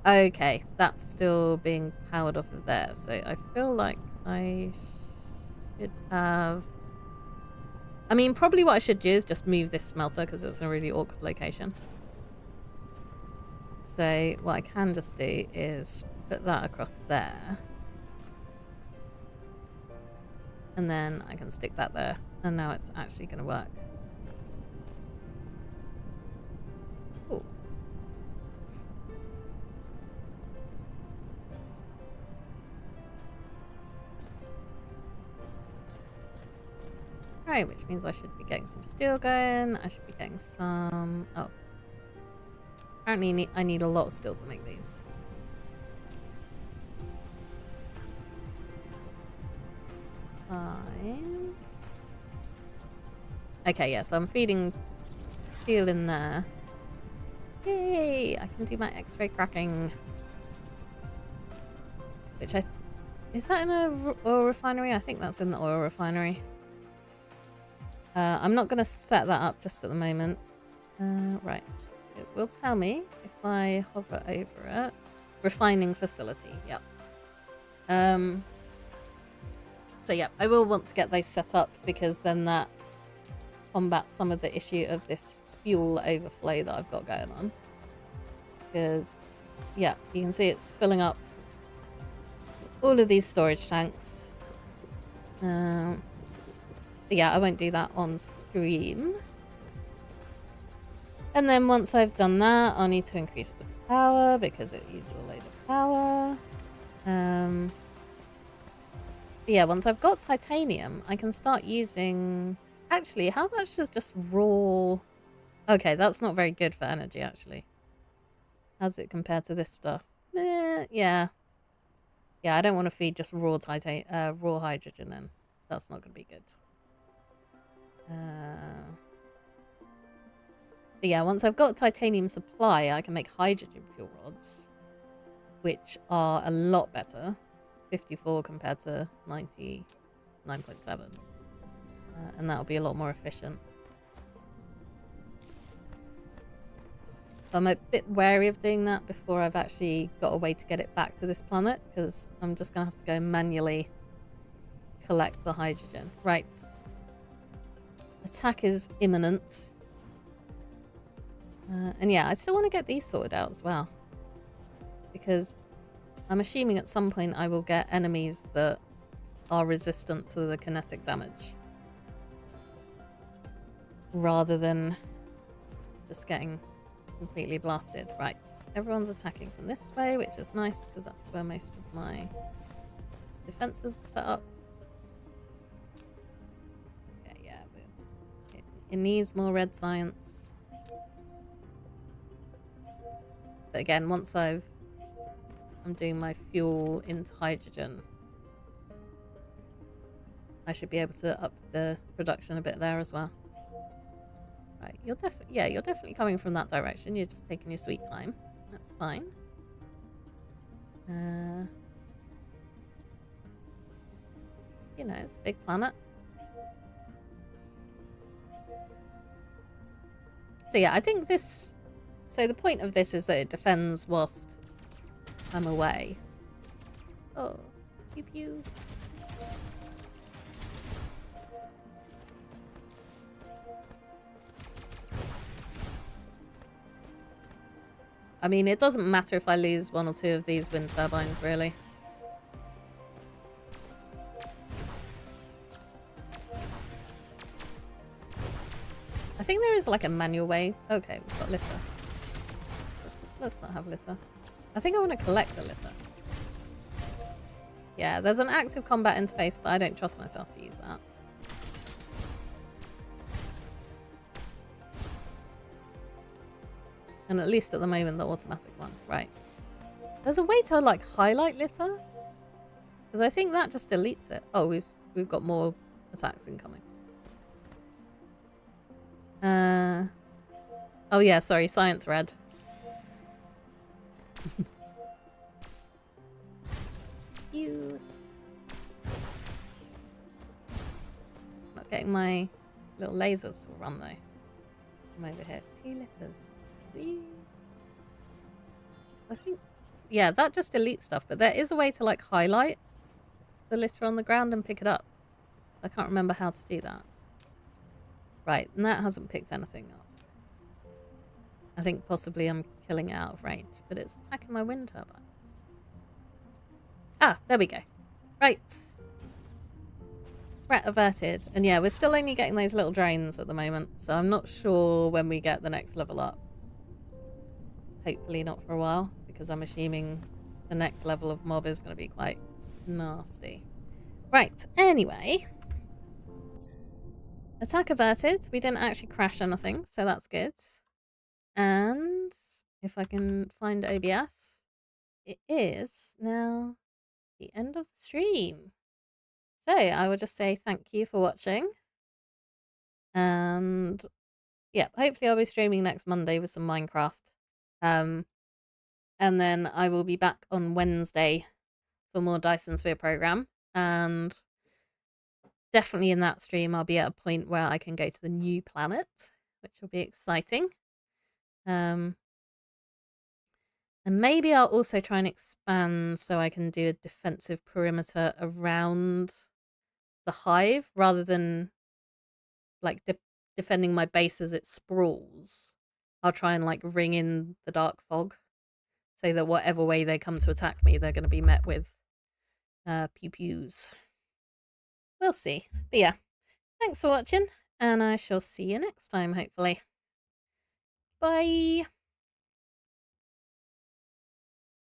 Okay, that's still being powered off of there, so I feel like I should have... I mean, probably what I should do is just move this smelter because it's a really awkward location. So what I can just do is put that across there. And then I can stick that there. And now it's actually going to work. Cool. Right, which means I should be getting some steel going. I should be getting some... Oh. Apparently I need a lot of steel to make these. Fine. Okay, yeah, so I'm feeding steel in there. Yay! I can do my X-ray cracking. Which is that in an oil refinery? I think that's in the oil refinery. I'm not going to set that up just at the moment. Right. It will tell me if I hover over it. Refining facility, yep. So yeah, I will want to get those set up because then that combats some of the issue of this fuel overflow that I've got going on. Because, yeah, you can see it's filling up all of these storage tanks. Yeah, I won't do that on stream. And then once I've done that, I'll need to increase the power because it uses a load of power. Yeah, once I've got titanium, I can start using... Actually, how much does just raw... Okay, that's not very good for energy, actually. How's it compared to this stuff? Yeah. Yeah, I don't want to feed just raw raw hydrogen in. That's not going to be good. But yeah, once I've got titanium supply, I can make hydrogen fuel rods, which are a lot better. 54 compared to 99.7. And that'll be a lot more efficient. I'm a bit wary of doing that before I've actually got a way to get it back to this planet, because I'm just going to have to go manually collect the hydrogen. Right. Attack is imminent. And yeah, I still want to get these sorted out as well. Because I'm assuming at some point I will get enemies that are resistant to the kinetic damage. Rather than just getting completely blasted. Right, everyone's attacking from this way, which is nice because that's where most of my defenses are set up. Okay, yeah, it needs more red science. But again, once I'm doing my fuel into hydrogen, I should be able to up the production a bit there as well. Right, you're definitely coming from that direction. You're just taking your sweet time. That's fine. You know, it's a big planet. So yeah, I think this... So the point of this is that it defends whilst I'm away. Oh, pew pew. I mean, it doesn't matter if I lose 1 or 2 of these wind turbines, really. I think there is like a manual way. Okay, we've got litter. Let's not have litter. I think I want to collect the litter. Yeah, there's an active combat interface, but I don't trust myself to use that. And at least at the moment, the automatic one. Right. There's a way to, like, highlight litter? Because I think that just deletes it. Oh, we've got more attacks incoming. Oh yeah, sorry, science red. You. Not getting my little lasers to run though. I'm over here. 2 litters. Whee. I think, yeah, that just deletes stuff, but there is a way to like highlight the litter on the ground and pick it up. I can't remember how to do that. Right, and that hasn't picked anything up. I think possibly I'm killing it out of range, but it's attacking my wind turbines. Ah, there we go. Right. Threat averted. And yeah, we're still only getting those little drones at the moment, so I'm not sure when we get the next level up. Hopefully not for a while, because I'm assuming the next level of mob is going to be quite nasty. Right, anyway. Attack averted. We didn't actually crash anything, so that's good. And if I can find OBS, it is now the end of the stream. So I will just say thank you for watching. And yeah, hopefully I'll be streaming next Monday with some Minecraft. And then I will be back on Wednesday for more Dyson Sphere Program. And definitely in that stream, I'll be at a point where I can go to the new planet, which will be exciting. And maybe I'll also try and expand so I can do a defensive perimeter around the hive rather than like defending my base as it sprawls. I'll try and like ring in the dark fog so that whatever way they come to attack me, they're going to be met with pew-pews. We'll see. But yeah, thanks for watching, and I shall see you next time, hopefully. Bye!